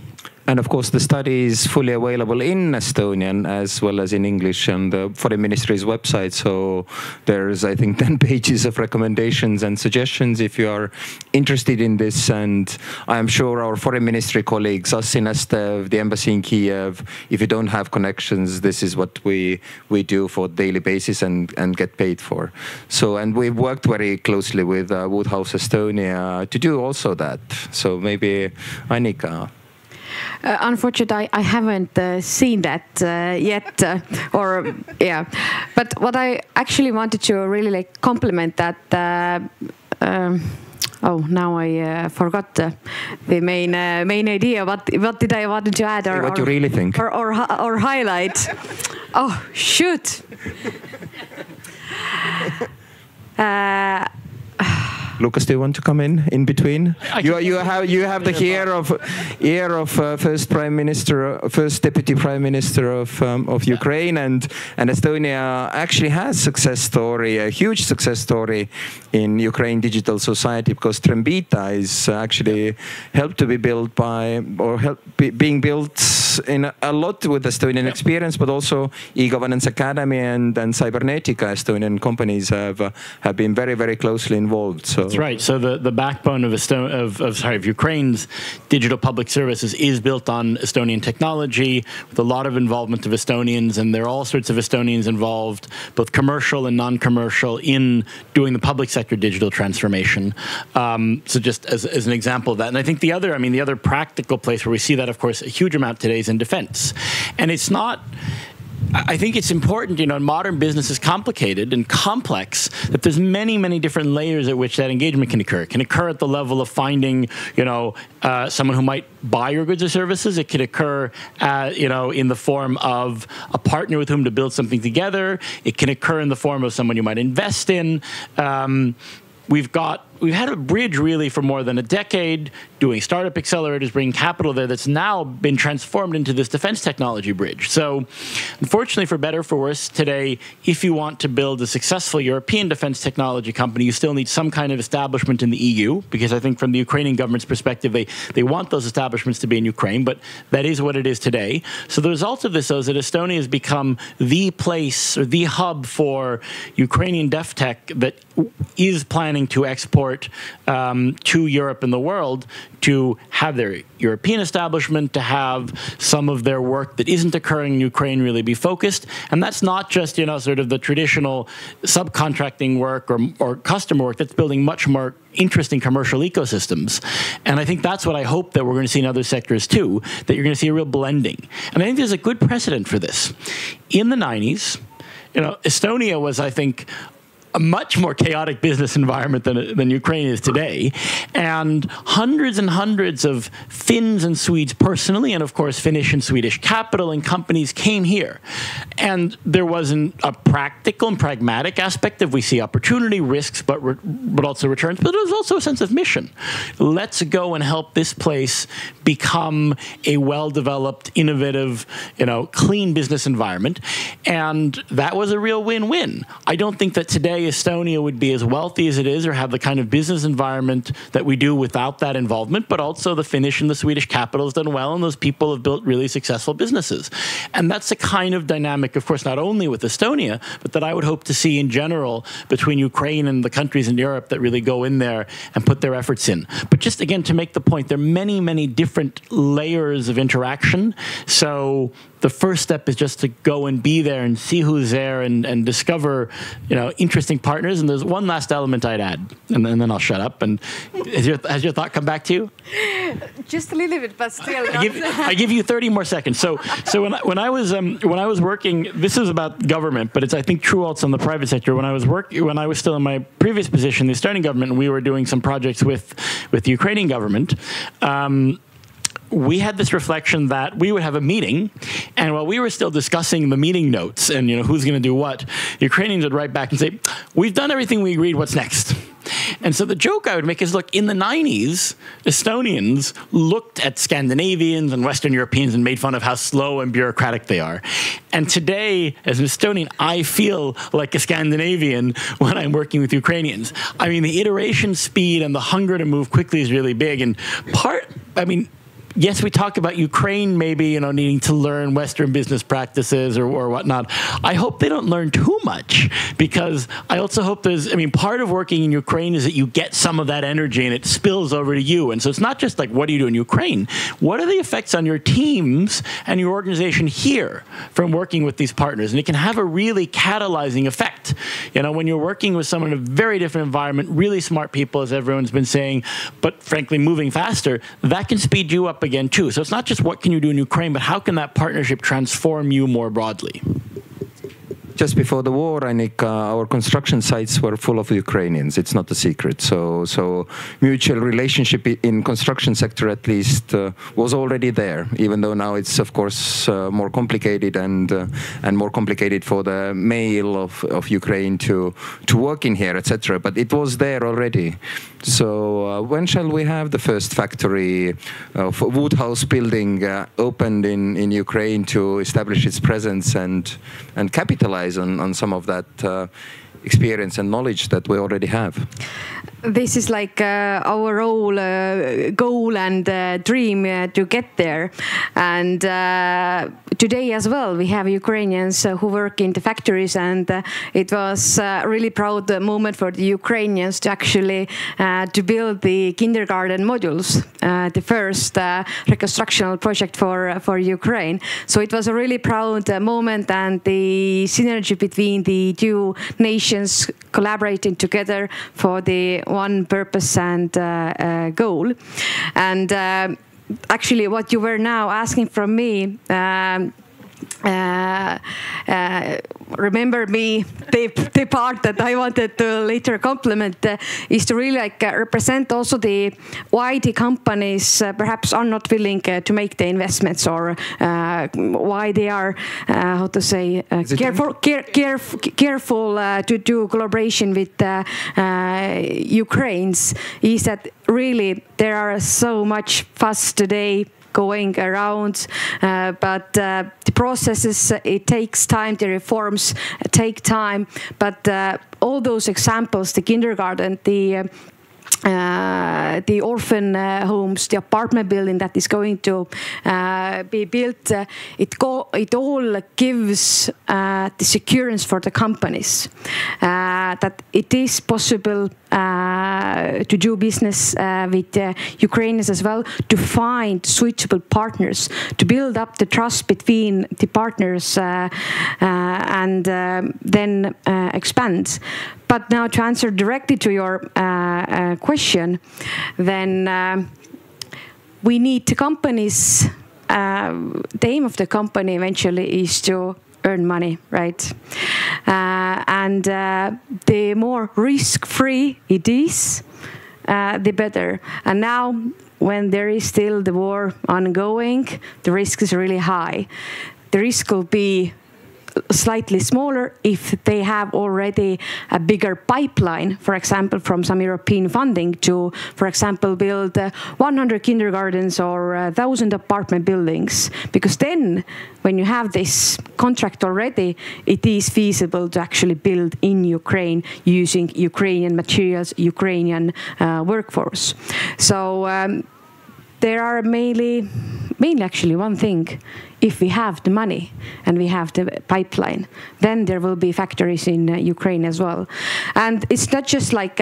And of course, the study is fully available in Estonian as well as in English on the Foreign Ministry's website. So there's, I think, 10 pages of recommendations and suggestions if you are interested in this. And I'm sure our Foreign Ministry colleagues, us in Estev, the embassy in Kiev, if you don't have connections, this is what we do for daily basis and get paid for. So, and we've worked very closely with Woodhouse Estonia to do also that. So maybe Annika. Unfortunately, I haven't seen that yet, or yeah. But what I actually wanted to really compliment that. Oh, now I forgot the main idea. What did I want to add? Or what you really think? Or highlight? Oh, shoot. Lucas, do you want to come in between? You have the ear of first deputy prime minister of Ukraine, and Estonia actually has a huge success story in Ukraine digital society, because Trembita is actually helped to be built being built in a lot with Estonian experience, but also e-governance academy and Cybernetica Estonian companies have been very, very closely involved. So. That's right. So the backbone of Ukraine's digital public services is built on Estonian technology, with a lot of involvement of Estonians, and there are all sorts of Estonians involved, both commercial and non-commercial, in doing the public sector digital transformation. So just as an example of that, and I think the other practical place where we see that, of course, a huge amount today is in defense, and it's not. I think it's important, modern business is complicated and complex, that there's many, many different layers at which that engagement can occur. It can occur at the level of finding, someone who might buy your goods or services. It could occur, in the form of a partner with whom to build something together. It can occur in the form of someone you might invest in. We've had a bridge really for more than a decade, doing startup accelerators, bringing capital there, that's now been transformed into this defense technology bridge. So unfortunately, for better or for worse, today, if you want to build a successful European defense technology company, you still need some kind of establishment in the EU, because I think from the Ukrainian government's perspective, they want those establishments to be in Ukraine, but that is what it is today. So the result of this, though, is that Estonia has become the place or the hub for Ukrainian dev tech that is planning to export to Europe and the world, to have their European establishment, to have some of their work that isn't occurring in Ukraine really be focused. And that's not just, sort of the traditional subcontracting work or customer work. That's building much more interesting commercial ecosystems. And I think that's what I hope that we're going to see in other sectors too, that you're going to see a real blending. And I think there's a good precedent for this. In the 90s, Estonia was, I think, a much more chaotic business environment than Ukraine is today. And hundreds of Finns and Swedes personally, and of course Finnish and Swedish capital and companies came here. And there wasn't a practical and pragmatic aspect of, we see opportunity, risks, but also returns. But there was also a sense of mission. Let's go and help this place become a well-developed, innovative, clean business environment. And that was a real win-win. I don't think that today Estonia would be as wealthy as it is, or have the kind of business environment that we do without that involvement, but also the Finnish and the Swedish capital has done well, and those people have built really successful businesses. And that's the kind of dynamic, of course, not only with Estonia, but that I would hope to see in general between Ukraine and the countries in Europe that really go in there and put their efforts in. But just again, to make the point, there are many, many different layers of interaction. So the first step is just to go and be there and see who's there and discover, interesting partners. And there's one last element I'd add, and then I'll shut up. And has your thought come back to you? Just a little bit, but still. I give you 30 more seconds. So when I was working, this is about government, but it's, I think, true also in the private sector. When I was still in my previous position, the Estonian government, and we were doing some projects with the Ukrainian government. We had this reflection that we would have a meeting, and while we were still discussing the meeting notes and who's going to do what, the Ukrainians would write back and say, "We've done everything we agreed. What's next?" And so the joke I would make is, look, in the 90s, Estonians looked at Scandinavians and Western Europeans and made fun of how slow and bureaucratic they are. And today, as an Estonian, I feel like a Scandinavian when I'm working with Ukrainians. I mean, the iteration speed and the hunger to move quickly is really big. And yes, we talk about Ukraine maybe, needing to learn Western business practices or whatnot. I hope they don't learn too much, because I also hope part of working in Ukraine is that you get some of that energy and it spills over to you. And so it's not just like, what do you do in Ukraine? What are the effects on your teams and your organization here from working with these partners? And it can have a really catalyzing effect. When you're working with someone in a very different environment, really smart people, as everyone's been saying, but frankly, moving faster, that can speed you up again too. So it's not just what can you do in Ukraine, but how can that partnership transform you more broadly? Just before the war, Annika, our construction sites were full of Ukrainians. It's not a secret. So mutual relationship in construction sector, at least, was already there. Even though now it's of course more complicated and more complicated for the male of Ukraine to work in here, etc. But it was there already. So when shall we have the first factory of wood house building opened in Ukraine to establish its presence and capitalize on some of that experience and knowledge that we already have? This is like our whole goal and dream to get there. And today as well, we have Ukrainians who work in the factories, and it was a really proud moment for the Ukrainians to actually to build the kindergarten modules, the first reconstructional project for Ukraine. So it was a really proud moment, and the synergy between the two nations collaborating together for the one purpose and goal. And actually what you were now asking from me, remember me, the part that I wanted to later compliment is to really represent also why the companies perhaps are not willing to make the investments, or why they are how to say careful to do collaboration with Ukrainians. Is that really there are so much fuss today going around, but the processes, it takes time, the reforms take time, but all those examples, the kindergarten, the orphan homes, the apartment building that is going to be built, it all gives the security for the companies that it is possible to do business with Ukrainians as well, to find suitable partners, to build up the trust between the partners and then expand. But now to answer directly to your question, then we need the companies, the aim of the company eventually is to earn money, right? And the more risk-free it is, the better. And now, when there is still the war ongoing, the risk is really high. The risk will be slightly smaller if they have already a bigger pipeline, for example, from some European funding to, for example, build 100 kindergartens or 1,000 apartment buildings. Because then, when you have this contract already, it is feasible to actually build in Ukraine using Ukrainian materials, Ukrainian workforce. So there are mainly actually one thing. If we have the money and we have the pipeline, then there will be factories in Ukraine as well. And it's not just like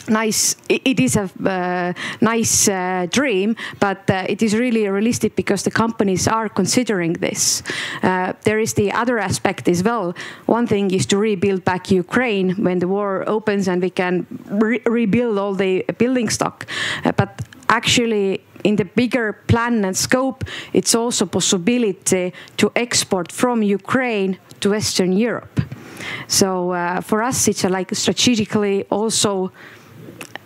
nice, it is a nice dream, but it is really realistic because the companies are considering this. There is the other aspect as well. One thing is to rebuild back Ukraine when the war opens and we can rebuild all the building stock. But actually, in the bigger plan and scope, it's also possibility to export from Ukraine to Western Europe. So for us, it's like strategically also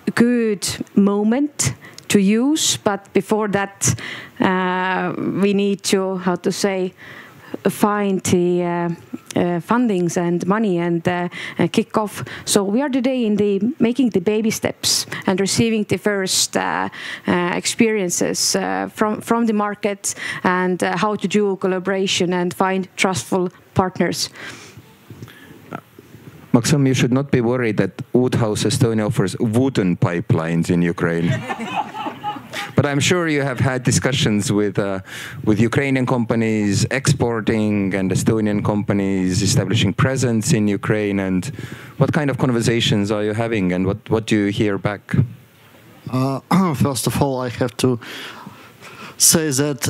a good moment to use. But before that, we need to, how to say, find the fundings and money and kick off. So we are today in making the baby steps and receiving the first experiences from the market and how to do collaboration and find trustful partners. Maxim, you should not be worried that Woodhouse Estonia offers wooden pipelines in Ukraine. But I'm sure you have had discussions with Ukrainian companies exporting and Estonian companies establishing presence in Ukraine. And what kind of conversations are you having, and what do you hear back? First of all, I have to say that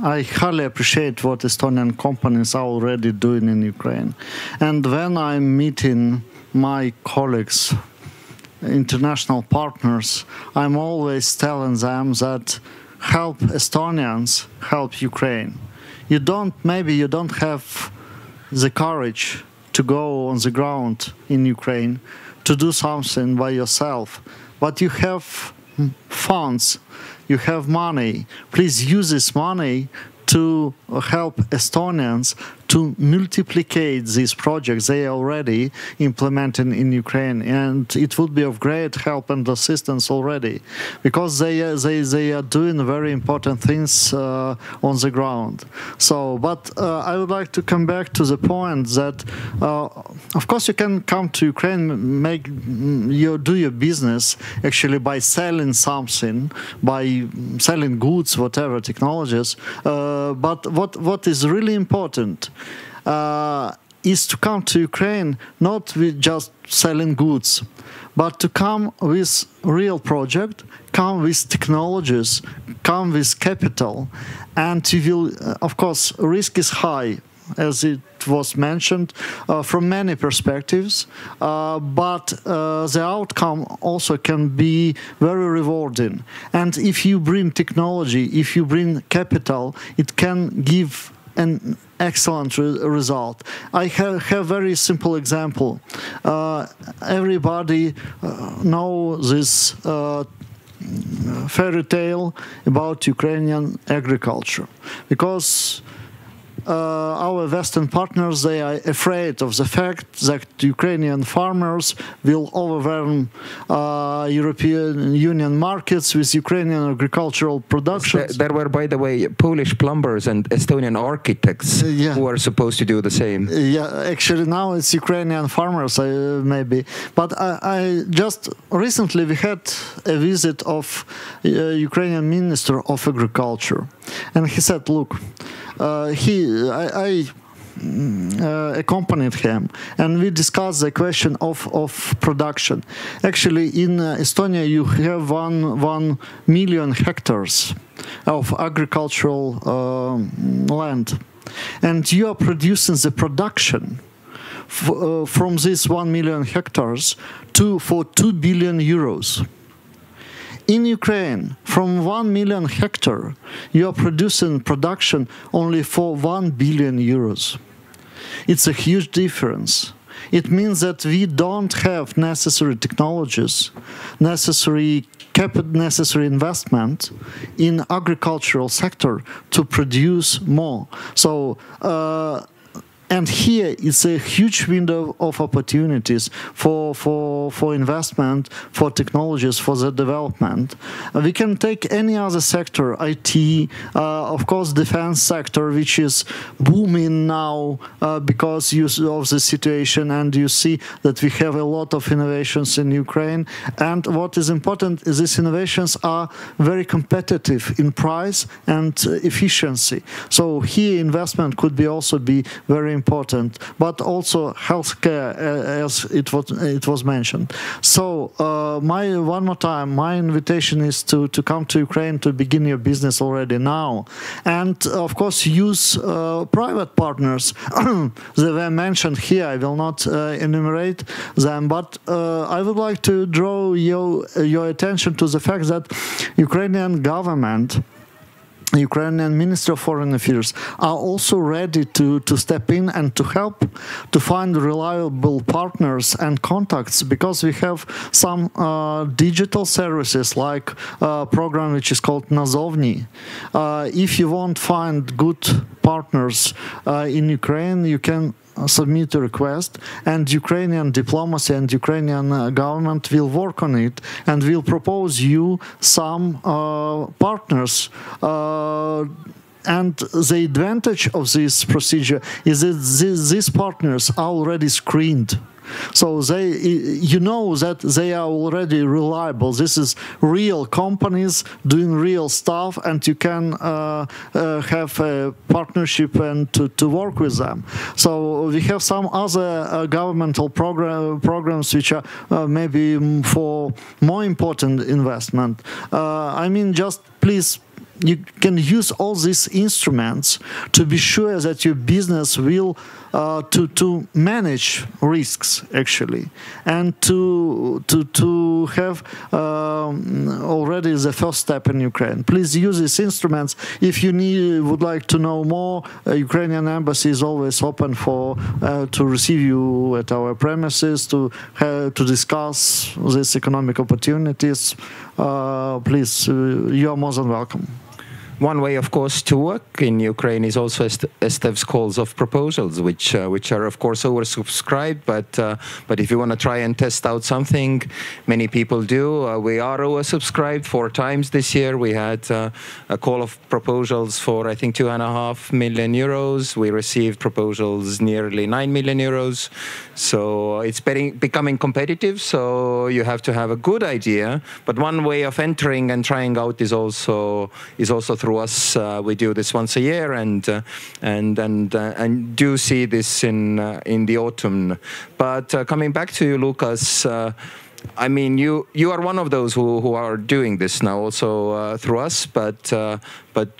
I highly appreciate what Estonian companies are already doing in Ukraine. And when I'm meeting my colleagues, international partners, I'm always telling them that help Estonians, help Ukraine. Maybe you don't have the courage to go on the ground in Ukraine to do something by yourself, but you have funds, you have money. Please use this money to help Estonians to multiplicate these projects they are already implementing in Ukraine, and it would be of great help and assistance already, because they are doing very important things on the ground. So, but I would like to come back to the point that, of course, you can come to Ukraine, do your business actually by selling something, by selling goods, whatever technologies. But what is really important is to come to Ukraine not with just selling goods, but to come with real project, come with technologies, come with capital, and you will, of course, risk is high, as it was mentioned from many perspectives, but the outcome also can be very rewarding. And if you bring technology, if you bring capital, it can give an excellent result. I have very simple example. Everybody knows this fairy tale about Ukrainian agriculture, because our Western partners, they are afraid of the fact that Ukrainian farmers will overwhelm European Union markets with Ukrainian agricultural production. There were, by the way, Polish plumbers and Estonian architects who are supposed to do the same. Yeah, actually now it's Ukrainian farmers, maybe. But I just recently we had a visit of Ukrainian Minister of Agriculture, and he said, look, I accompanied him, and we discussed the question of production. Actually, in Estonia, you have 1 million hectares of agricultural land, and you are producing the production from this 1 million hectares for 2 billion euros. In Ukraine, from 1 million hectare, you are producing production only for 1 billion euros. It's a huge difference. It means that we don't have necessary technologies, necessary investment in agricultural sector to produce more. So. And here is a huge window of opportunities for investment, for technologies, for the development. We can take any other sector, IT, of course, defense sector, which is booming now because of the situation, and you see that we have a lot of innovations in Ukraine. And what is important is these innovations are very competitive in price and efficiency. So here investment could be also be very important, but also healthcare, as it was mentioned. So one more time, my invitation is to come to Ukraine to begin your business already now, and of course use private partners. They were mentioned here. I will not enumerate them, but I would like to draw your attention to the fact that Ukrainian government, Ukrainian Ministry of Foreign Affairs are also ready to step in and to help to find reliable partners and contacts, because we have some digital services like a program which is called Nazovny. If you won't find good partners in Ukraine, you can submit a request, and Ukrainian diplomacy and Ukrainian government will work on it and will propose you some partners. And the advantage of this procedure is that these partners are already screened. So you know that they are already reliable. This is real companies doing real stuff, and you can have a partnership and to work with them. So we have some other governmental programs which are maybe for more important investment. I mean, just please, you can use all these instruments to be sure that your business will to manage risks actually, and to have already the first step in Ukraine. Please use these instruments. If you would like to know more, Ukrainian embassy is always open for to receive you at our premises to discuss these economic opportunities. Please, you are more than welcome. One way, of course, to work in Ukraine is also Estev's calls of proposals, which are, of course, oversubscribed. But if you want to try and test out something, many people do. We are oversubscribed 4 times this year. We had a call of proposals for, I think, 2.5 million euros. We received proposals nearly 9 million euros. So it's becoming competitive. So you have to have a good idea. But one way of entering and trying out is also through us. We do this once a year, and do see this in the autumn. But coming back to you, Lucas, I mean, you are one of those who are doing this now also through us, but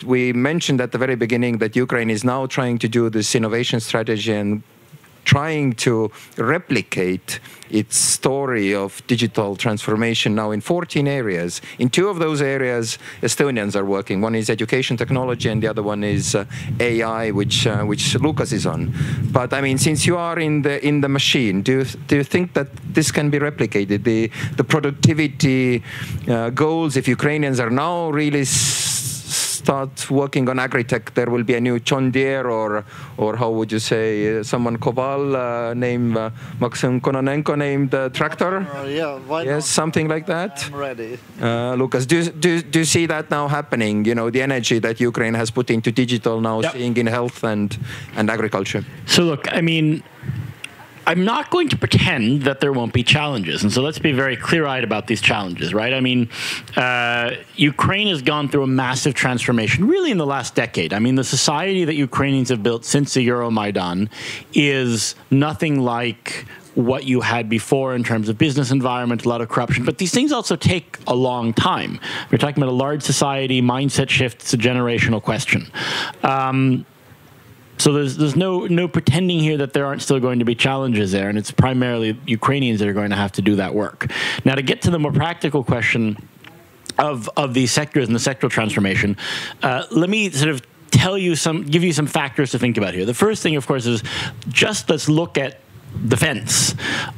we mentioned at the very beginning that Ukraine is now trying to do this innovation strategy and trying to replicate its story of digital transformation now in 14 areas. In 2 of those areas, Estonians are working. One is education technology, and the other one is AI, which Lukas is on. But I mean, since you are in the machine, do you think that this can be replicated? The productivity goals, if Ukrainians are now really start working on agri-tech, there will be a new John Deere or how would you say, someone Koval named Maxim Kononenko named tractor? Yeah, why yes, not? something like that. I'm ready. Lukas, do you see that now happening? You know, the energy that Ukraine has put into digital now, seeing in health and agriculture. So look, I mean, I'm not going to pretend that there won't be challenges. And so let's be very clear-eyed about these challenges, right? I mean, Ukraine has gone through a massive transformation really in the last decade. I mean, the society that Ukrainians have built since the Euromaidan is nothing like what you had before in terms of business environment, a lot of corruption. But these things also take a long time. We're talking about a large society, mindset shift. It's a generational question. So there's no pretending here that there aren't still going to be challenges there, and it's primarily Ukrainians that are going to have to do that work. Now, to get to the more practical question of these sectors and the sectoral transformation, let me sort of give you some factors to think about here. The first thing, of course, is just let's look at defense.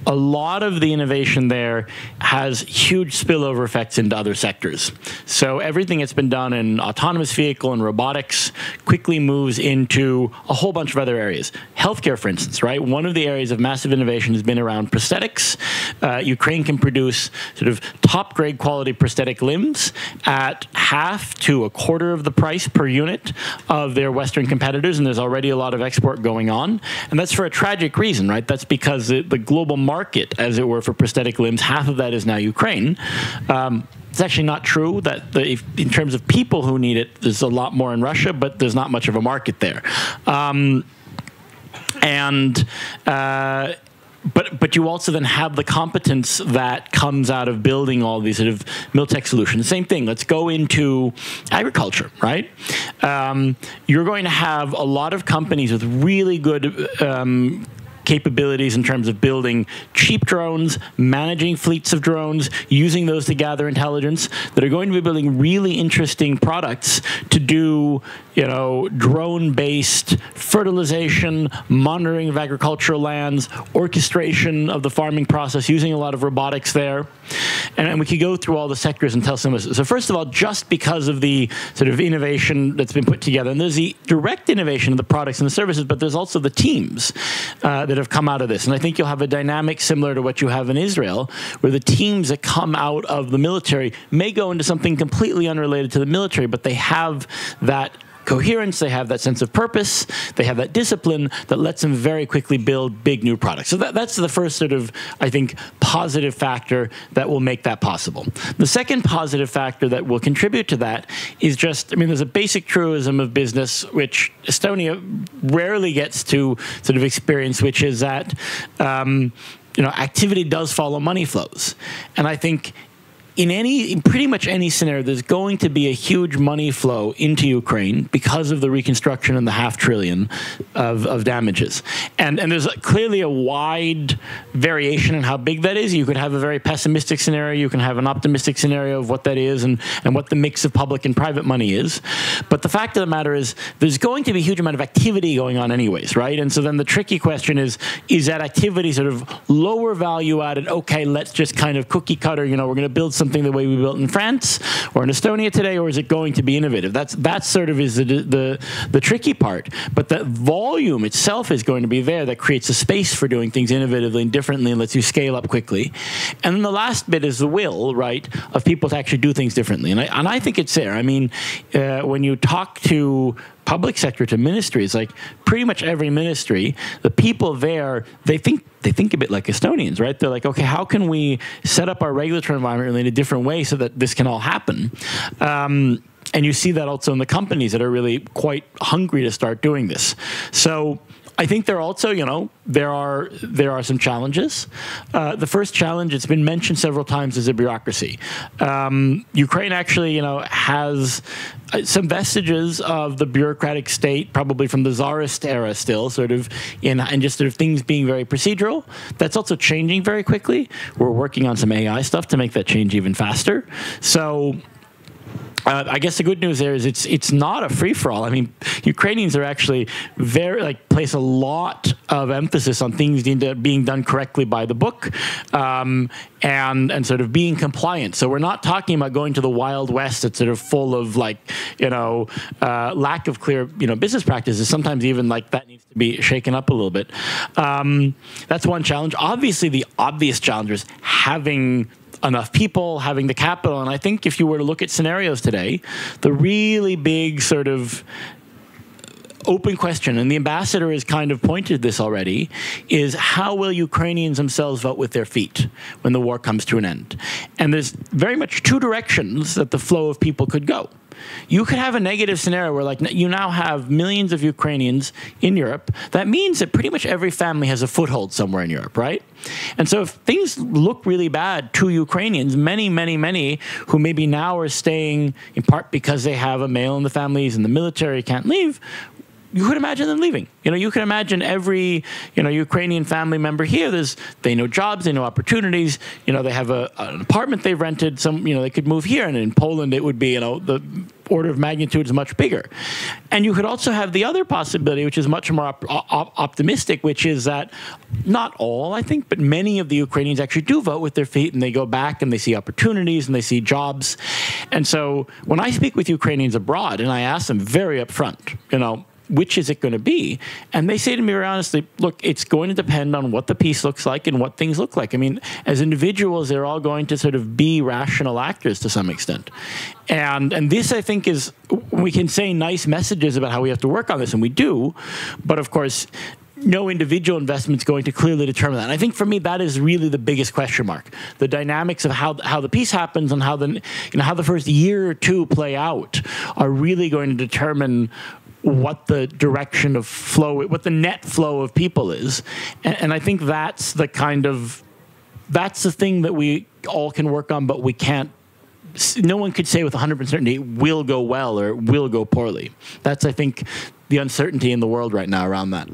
A lot of the innovation there has huge spillover effects into other sectors. So everything that's been done in autonomous vehicle and robotics quickly moves into a whole bunch of other areas. Healthcare, for instance, right? One of the areas of massive innovation has been around prosthetics. Ukraine can produce sort of top-grade quality prosthetic limbs at half to a quarter of the price per unit of their Western competitors, and there's already a lot of export going on. And that's for a tragic reason, right? That's because the global market, as it were, for prosthetic limbs, half of that is now Ukraine. It's actually not true that in terms of people who need it, there's a lot more in Russia, but there's not much of a market there. But you also then have the competence that comes out of building all these sort of Miltech solutions. Same thing, let's go into agriculture, right? You're going to have a lot of companies with really good capabilities in terms of building cheap drones, managing fleets of drones, using those to gather intelligence, that are going to be building really interesting products to do, you know, drone-based fertilization, monitoring of agricultural lands, orchestration of the farming process, using a lot of robotics there. And we could go through all the sectors and tell some of this. So first of all, just because of the sort of innovation that's been put together, and there's the direct innovation of the products and the services, but there's also the teams that have come out of this. And I think you'll have a dynamic similar to what you have in Israel, where the teams that come out of the military may go into something completely unrelated to the military, but they have that coherence, they have that sense of purpose, they have that discipline that lets them very quickly build big new products. So that's the first sort of, I think, positive factor that will make that possible. The second positive factor that will contribute to that is just, I mean, there's a basic truism of business which Estonia rarely gets to sort of experience, which is that, you know, activity does follow money flows. And I think in pretty much any scenario, there's going to be a huge money flow into Ukraine because of the reconstruction and the $500 billion of damages. And there's clearly a wide variation in how big that is. You could have a very pessimistic scenario. You can have an optimistic scenario of what that is and what the mix of public and private money is. But the fact of the matter is there's going to be a huge amount of activity going on anyways, right? And so then the tricky question is that activity sort of lower value added, okay, let's just kind of cookie cutter, you know, we're going to build something the way we built in France or in Estonia today, or is it going to be innovative? That sort of is the tricky part. But the volume itself is going to be there that creates a space for doing things innovatively and differently and lets you scale up quickly. And then the last bit is the will, right, of people to actually do things differently. And I think it's there. I mean, when you talk to public sector, to ministries, like pretty much every ministry, the people there, they think a bit like Estonians, right? They're like, okay, how can we set up our regulatory environment in a different way so that this can all happen? And you see that also in the companies that are really quite hungry to start doing this. So I think there also, there are some challenges. The first challenge, it's been mentioned several times, is a bureaucracy. Ukraine actually, has some vestiges of the bureaucratic state, probably from the Tsarist era still, sort of, and just sort of things being very procedural. That's also changing very quickly. We're working on some AI stuff to make that change even faster. So I guess the good news there is it's not a free-for-all. I mean, Ukrainians are actually place a lot of emphasis on things being done correctly by the book, and sort of being compliant. So we're not talking about going to the Wild West that's sort of full of lack of clear business practices. Sometimes even that needs to be shaken up a little bit. That's one challenge. Obviously, the obvious challenge is having enough people, having the capital. And I think if you were to look at scenarios today, the really big sort of open question, and the ambassador has kind of pointed this already, is how will Ukrainians themselves vote with their feet when the war comes to an end? And there's very much two directions that the flow of people could go. You could have a negative scenario where you now have millions of Ukrainians in Europe. That means that pretty much every family has a foothold somewhere in Europe, right? And so if things look really bad to Ukrainians, many who maybe now are staying in part because they have a male in the families and the military can't leave, you could imagine them leaving. You can imagine every, Ukrainian family member here, they know jobs, they know opportunities, they have an apartment they've rented, they could move here. And in Poland, it would be, the order of magnitude is much bigger. And you could also have the other possibility, which is much more optimistic, which is that not all, I think, but many of the Ukrainians actually do vote with their feet, and they go back and they see opportunities and they see jobs. And so when I speak with Ukrainians abroad, and I ask them very upfront, which is it going to be? And they say to me very honestly, look, it's going to depend on what the peace looks like and what things look like. I mean, as individuals, they're all going to sort of be rational actors to some extent. And this, I think, is, we can say nice messages about how we have to work on this, and we do, but of course, no individual investment is going to clearly determine that. And I think for me, that is really the biggest question mark. The dynamics of how the peace happens and how the first year or two play out are really going to determine what the direction of flow, what the net flow of people is. And I think that's the thing that we all can work on, but we can't, no one could say with 100% certainty it will go well or it will go poorly. That's, I think, the uncertainty in the world right now around that.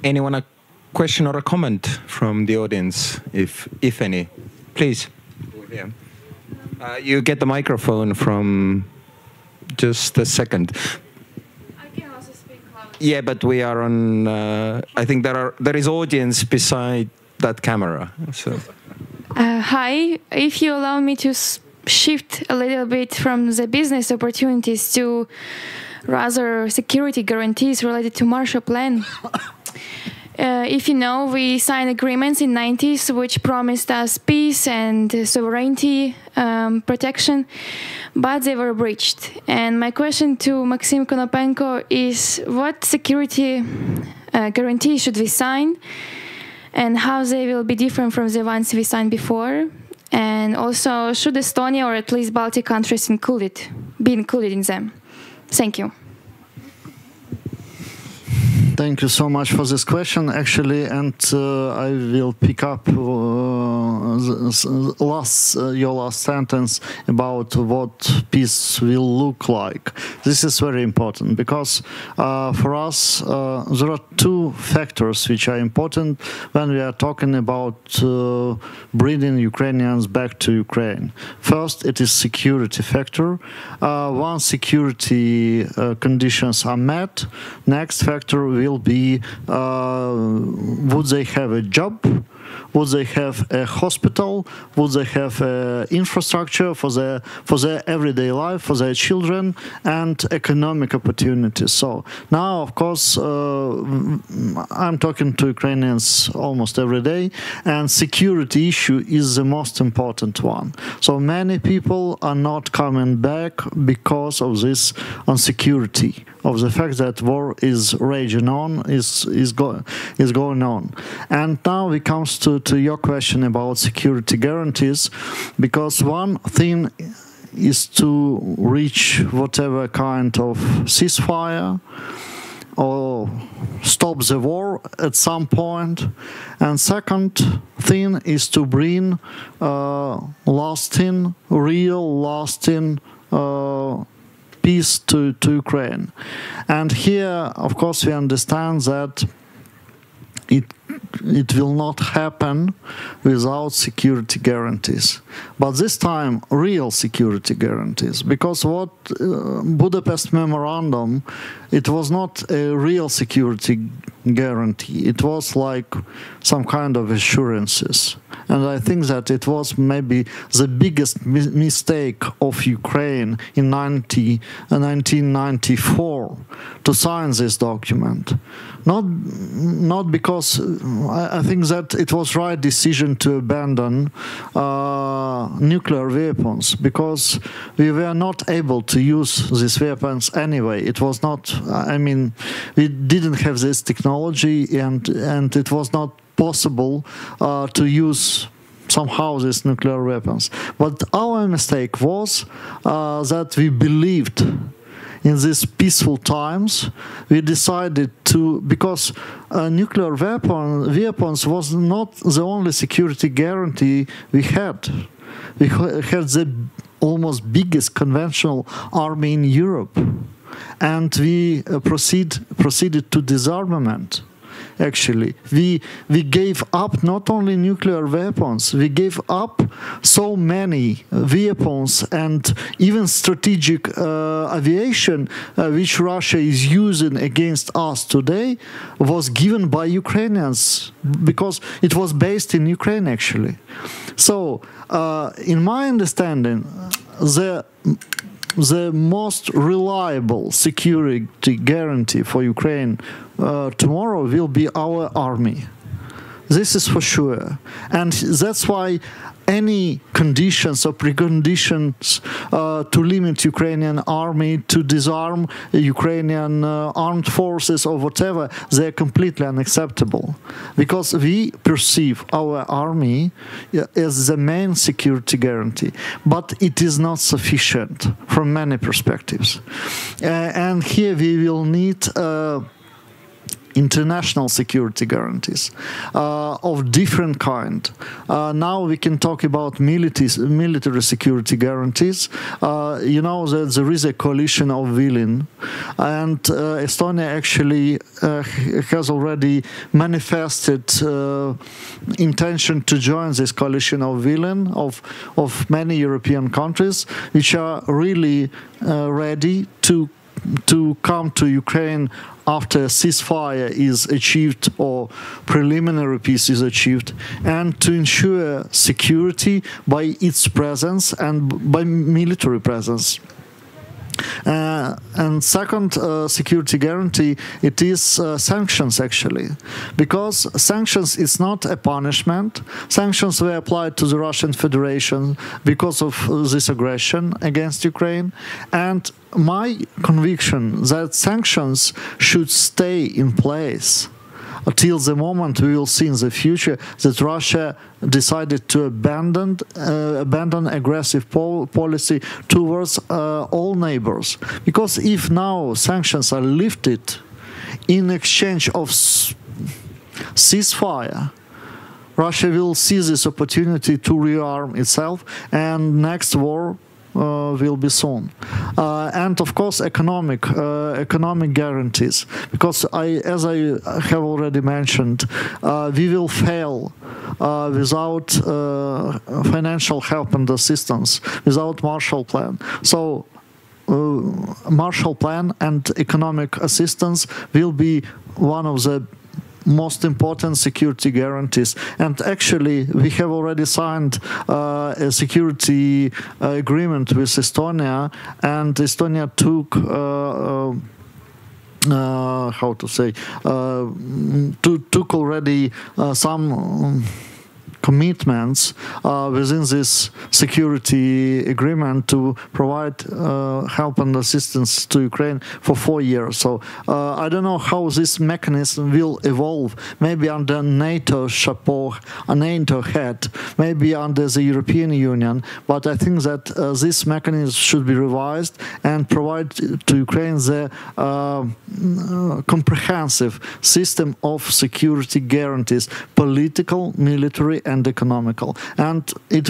Anyone a question or a comment from the audience, if any? Please. Yeah. You get the microphone from just a second. Yeah, but we are on. I think there is audience beside that camera. So. Hi, if you allow me to shift a little bit from the business opportunities to rather security guarantees related to Marshall Plan. If you know, we signed agreements in the 90s which promised us peace and sovereignty protection, but they were breached. And my question to Maxim Konopenko is, what security guarantees should we sign and how they will be different from the ones we signed before? And also, should Estonia or at least Baltic countries be included in them? Thank you. Thank you so much for this question, actually, and I will pick up your last sentence about what peace will look like. This is very important because for us there are two factors which are important when we are talking about bringing Ukrainians back to Ukraine. First, it is security factor. Once security conditions are met, next factor will be would they have a job, would they have a hospital, would they have infrastructure for their everyday life, for their children, and economic opportunities. So now, of course, I'm talking to Ukrainians almost every day, and security issue is the most important one. So many people are not coming back because of this insecurity, of the fact that war is raging on, is going on. And now it comes to your question about security guarantees, because one thing is to reach whatever kind of ceasefire or stop the war at some point. And second thing is to bring lasting peace to Ukraine. And here, of course, we understand that it will not happen without security guarantees. But this time, real security guarantees. Because what Budapest Memorandum, it was not a real security guarantee. It was like some kind of assurances. And I think that it was maybe the biggest mistake of Ukraine in 1994 to sign this document. Not because I think that it was right decision to abandon nuclear weapons, because we were not able to use these weapons anyway. It was not, I mean, we didn't have this technology, and it was not possible to use somehow these nuclear weapons. But our mistake was that we believed in these peaceful times. We decided to, because nuclear weapons was not the only security guarantee we had. We had the almost biggest conventional army in Europe, and we proceeded to disarmament. Actually, we gave up not only nuclear weapons, we gave up so many weapons and even strategic aviation which Russia is using against us today was given by Ukrainians, because it was based in Ukraine actually. So, in my understanding, the most reliable security guarantee for Ukraine tomorrow will be our army. This is for sure. And that's why any conditions or preconditions to limit Ukrainian army, to disarm Ukrainian armed forces or whatever, they're completely unacceptable. Because we perceive our army as the main security guarantee. But it is not sufficient from many perspectives. And here we will need international security guarantees of different kind. Now we can talk about military security guarantees. You know that there is a coalition of willing, and Estonia actually has already manifested intention to join this coalition of willing of many European countries, which are really ready to come to Ukraine after a ceasefire is achieved or preliminary peace is achieved, and to ensure security by its presence and by military presence. And second security guarantee, it is sanctions actually, because sanctions is not a punishment. Sanctions were applied to the Russian Federation because of this aggression against Ukraine, and my conviction that sanctions should stay in place until the moment we will see in the future that Russia decided to abandon aggressive policy towards all neighbors. Because if now sanctions are lifted in exchange of ceasefire, Russia will seize this opportunity to rearm itself, and next war will be soon. And of course economic guarantees, because as I have already mentioned, we will fail without financial help and assistance, without Marshall Plan. So Marshall Plan and economic assistance will be one of the most important security guarantees. And actually we have already signed a security agreement with Estonia, and Estonia took took already some commitments within this security agreement to provide help and assistance to Ukraine for 4 years. So I don't know how this mechanism will evolve. Maybe under NATO chapeau, a NATO head, maybe under the European Union. But I think that this mechanism should be revised and provide to Ukraine the comprehensive system of security guarantees, political, military, and economical. And it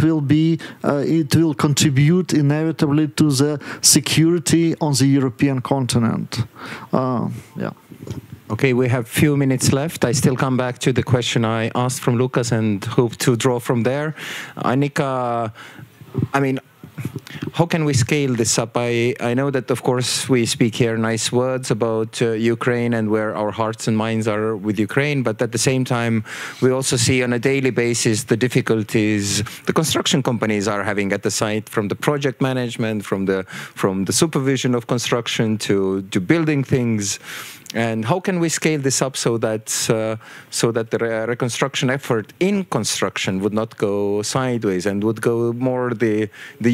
will contribute inevitably to the security on the European continent. Yeah. Okay, we have few minutes left. I still come back to the question I asked from Lucas and hope to draw from there. Annika, I mean, how can we scale this up? I know that, of course, we speak here nice words about Ukraine and where our hearts and minds are with Ukraine, but at the same time, we also see on a daily basis the difficulties the construction companies are having at the site, from the project management, from the supervision of construction to building things. And how can we scale this up so that the reconstruction effort in construction would not go sideways and would go more the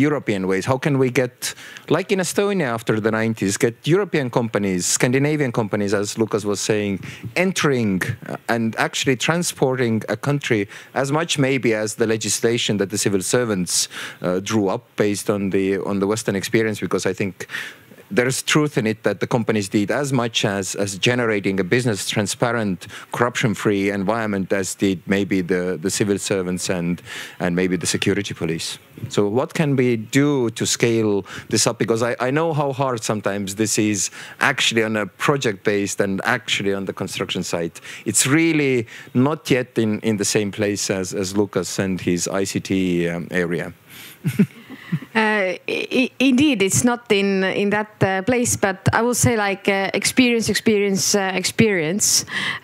European ways? How can we get, like in Estonia after the 90s, get European companies, Scandinavian companies, as Lucas was saying, entering and actually transporting a country as much maybe as the legislation that the civil servants drew up based on the Western experience? Because I think there's truth in it that the companies did as much as generating a business transparent, corruption-free environment as did maybe the civil servants and maybe the security police. So what can we do to scale this up? Because I know how hard sometimes this is actually on a project-based and actually on the construction site. It's really not yet in the same place as Lucas and his ICT area. Indeed, it's not in that place, but I will say like experience,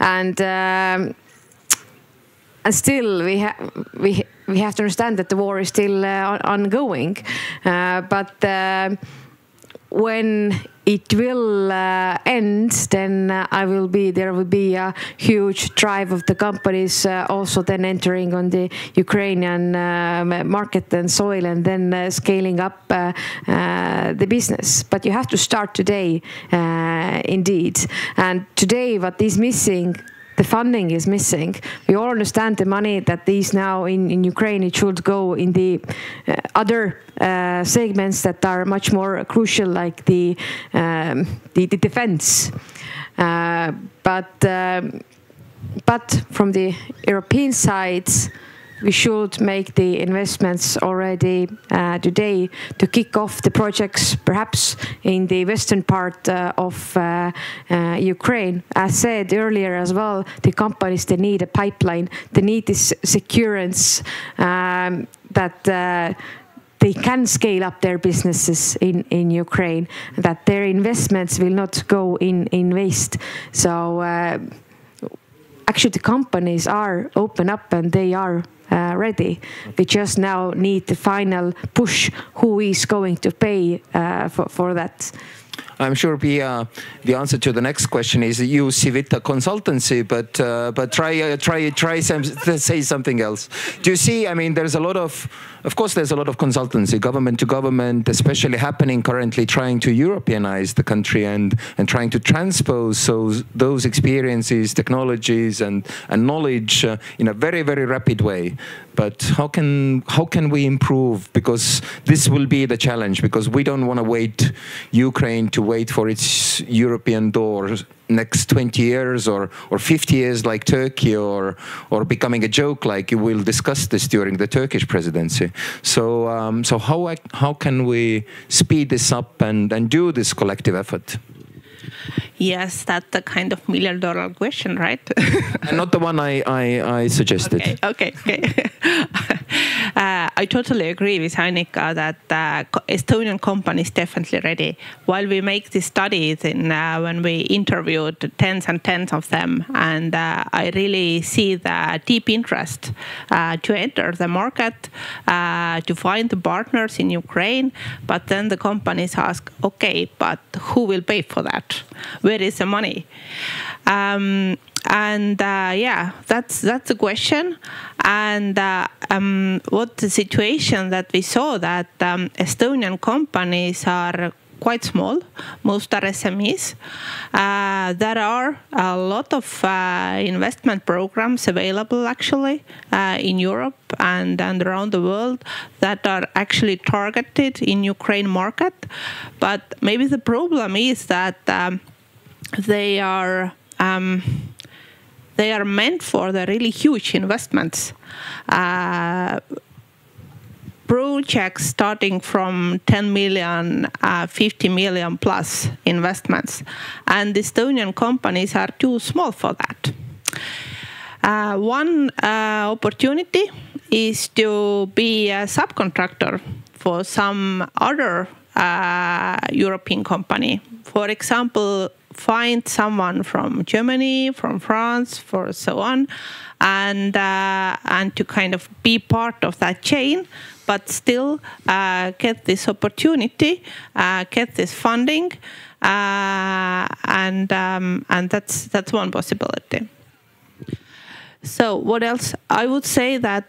and still we have to understand that the war is still ongoing, but when it will end, then there will be a huge drive of the companies also then entering on the Ukrainian market and soil, and then scaling up the business. But you have to start today, indeed. And today, what is missing, the funding is missing. We all understand the money that is now in Ukraine, it should go in the other segments that are much more crucial, like the defense. But from the European side, we should make the investments already today to kick off the projects, perhaps in the western part of Ukraine. As said earlier as well, the companies, they need a pipeline, they need this securance that they can scale up their businesses in Ukraine, that their investments will not go in waste. So actually the companies are open up and they are ready. We just now need the final push. Who is going to pay for that? I'm sure, Pia, the answer to the next question is use Civita consultancy, but try say something else. Do you see? I mean, there's a lot of course, there's a lot of consultancy, government to government, especially happening currently, trying to Europeanize the country and trying to transpose those experiences, technologies, and knowledge in a very, very rapid way. But how can we improve? Because this will be the challenge, because we don't want to wait Ukraine to wait for its European door next 20 years or 50 years like Turkey, or becoming a joke like we'll discuss this during the Turkish presidency. So how can we speed this up and do this collective effort? Yes, that's the kind of $1 million question, right? And not the one I suggested. Okay. I totally agree with Annika that Estonian companies definitely ready. While we make these studies, when we interviewed tens and tens of them, and I really see the deep interest to enter the market, to find the partners in Ukraine. But then the companies ask, okay, but who will pay for that? Where is the money? Yeah, that's the question. And what the situation that we saw that Estonian companies are quite small, most are SMEs. There are a lot of investment programs available actually in Europe and around the world that are actually targeted in Ukraine market. But maybe the problem is that they are meant for the really huge investments. Projects starting from 10 million, 50 million plus investments. And Estonian companies are too small for that. One opportunity is to be a subcontractor for some other European company. For example, find someone from Germany, from France, for so on, and to kind of be part of that chain, but still get this opportunity, get this funding, and that's one possibility. So what else? I would say that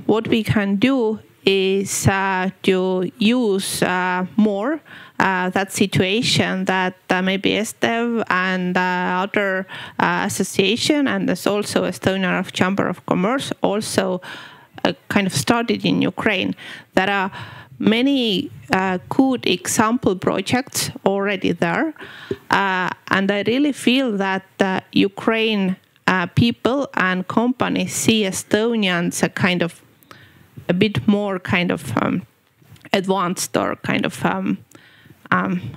what we can do is to use more that situation that maybe ESTEV and other association, and there's also Estonian Chamber of Commerce also kind of started in Ukraine. There are many good example projects already there. And I really feel that Ukraine people and companies see Estonians a bit more kind of advanced or kind of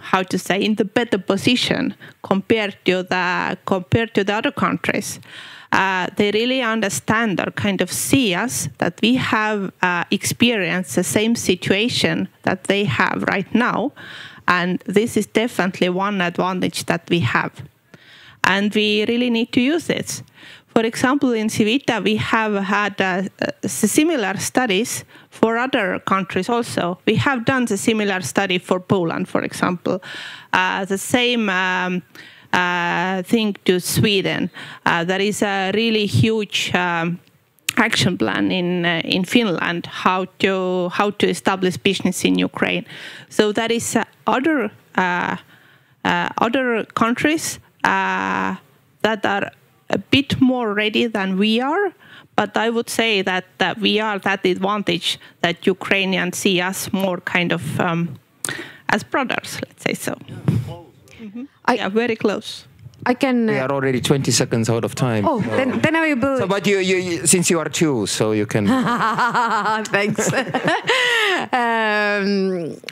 how to say, in the better position compared to the other countries. They really understand or kind of see us that we have experienced the same situation that they have right now, and this is definitely one advantage that we have, and we really need to use it. For example, in Civita, we have had similar studies for other countries also. We have done the similar study for Poland, for example. The same thing to Sweden. There is a really huge action plan in Finland how to establish business in Ukraine. So there is other countries that are a bit more ready than we are, but I would say that we are that advantage that Ukrainians see us more kind of as brothers, let's say so. Yeah, very close. I can. We are already 20 seconds out of time. Oh, so. then I will. So, but you since you are two, so you can. Thanks.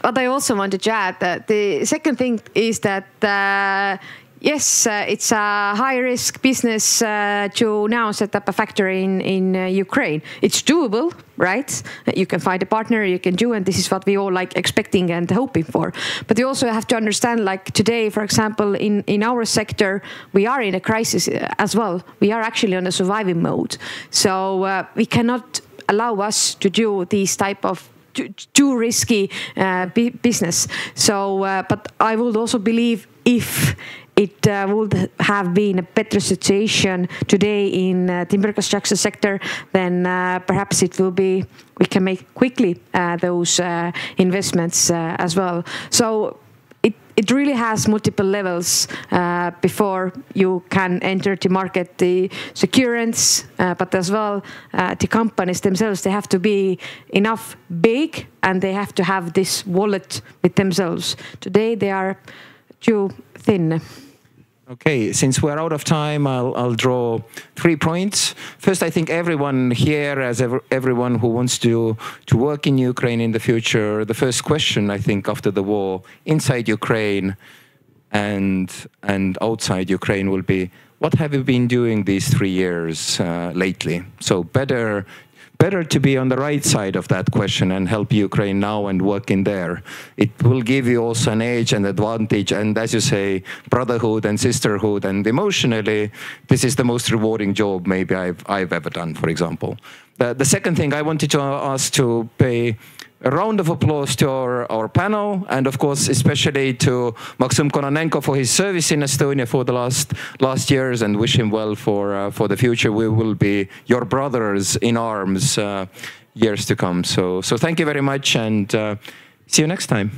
But I also wanted to add that the second thing is that. Yes, it's a high-risk business to now set up a factory in Ukraine. It's doable, right? You can find a partner, you can do, and this is what we all like expecting and hoping for. But you also have to understand, like today, for example, in our sector, we are in a crisis as well. We are actually on a surviving mode. So we cannot allow us to do these type of too risky business. So, but I would also believe if it would have been a better situation today in timber construction sector, then perhaps it will be, we can make quickly those investments as well. So it really has multiple levels before you can enter the market, the securance, but as well the companies themselves, they have to be enough big and they have to have this wallet with themselves. Today they are too thin. Okay, since we're out of time, I'll draw 3 points. First, I think everyone here, as everyone who wants to work in Ukraine in the future, the first question, I think, after the war, inside Ukraine and outside Ukraine will be, what have you been doing these 3 years lately? So better to be on the right side of that question and help Ukraine now and work in there. It will give you also an edge and advantage, and as you say, brotherhood and sisterhood, and emotionally, this is the most rewarding job maybe I've ever done, for example. The second thing I wanted to ask to pay a round of applause to our panel, and of course, especially to Maxim Kononenko for his service in Estonia for the last years, and wish him well for the future. We will be your brothers in arms years to come. So thank you very much, and see you next time.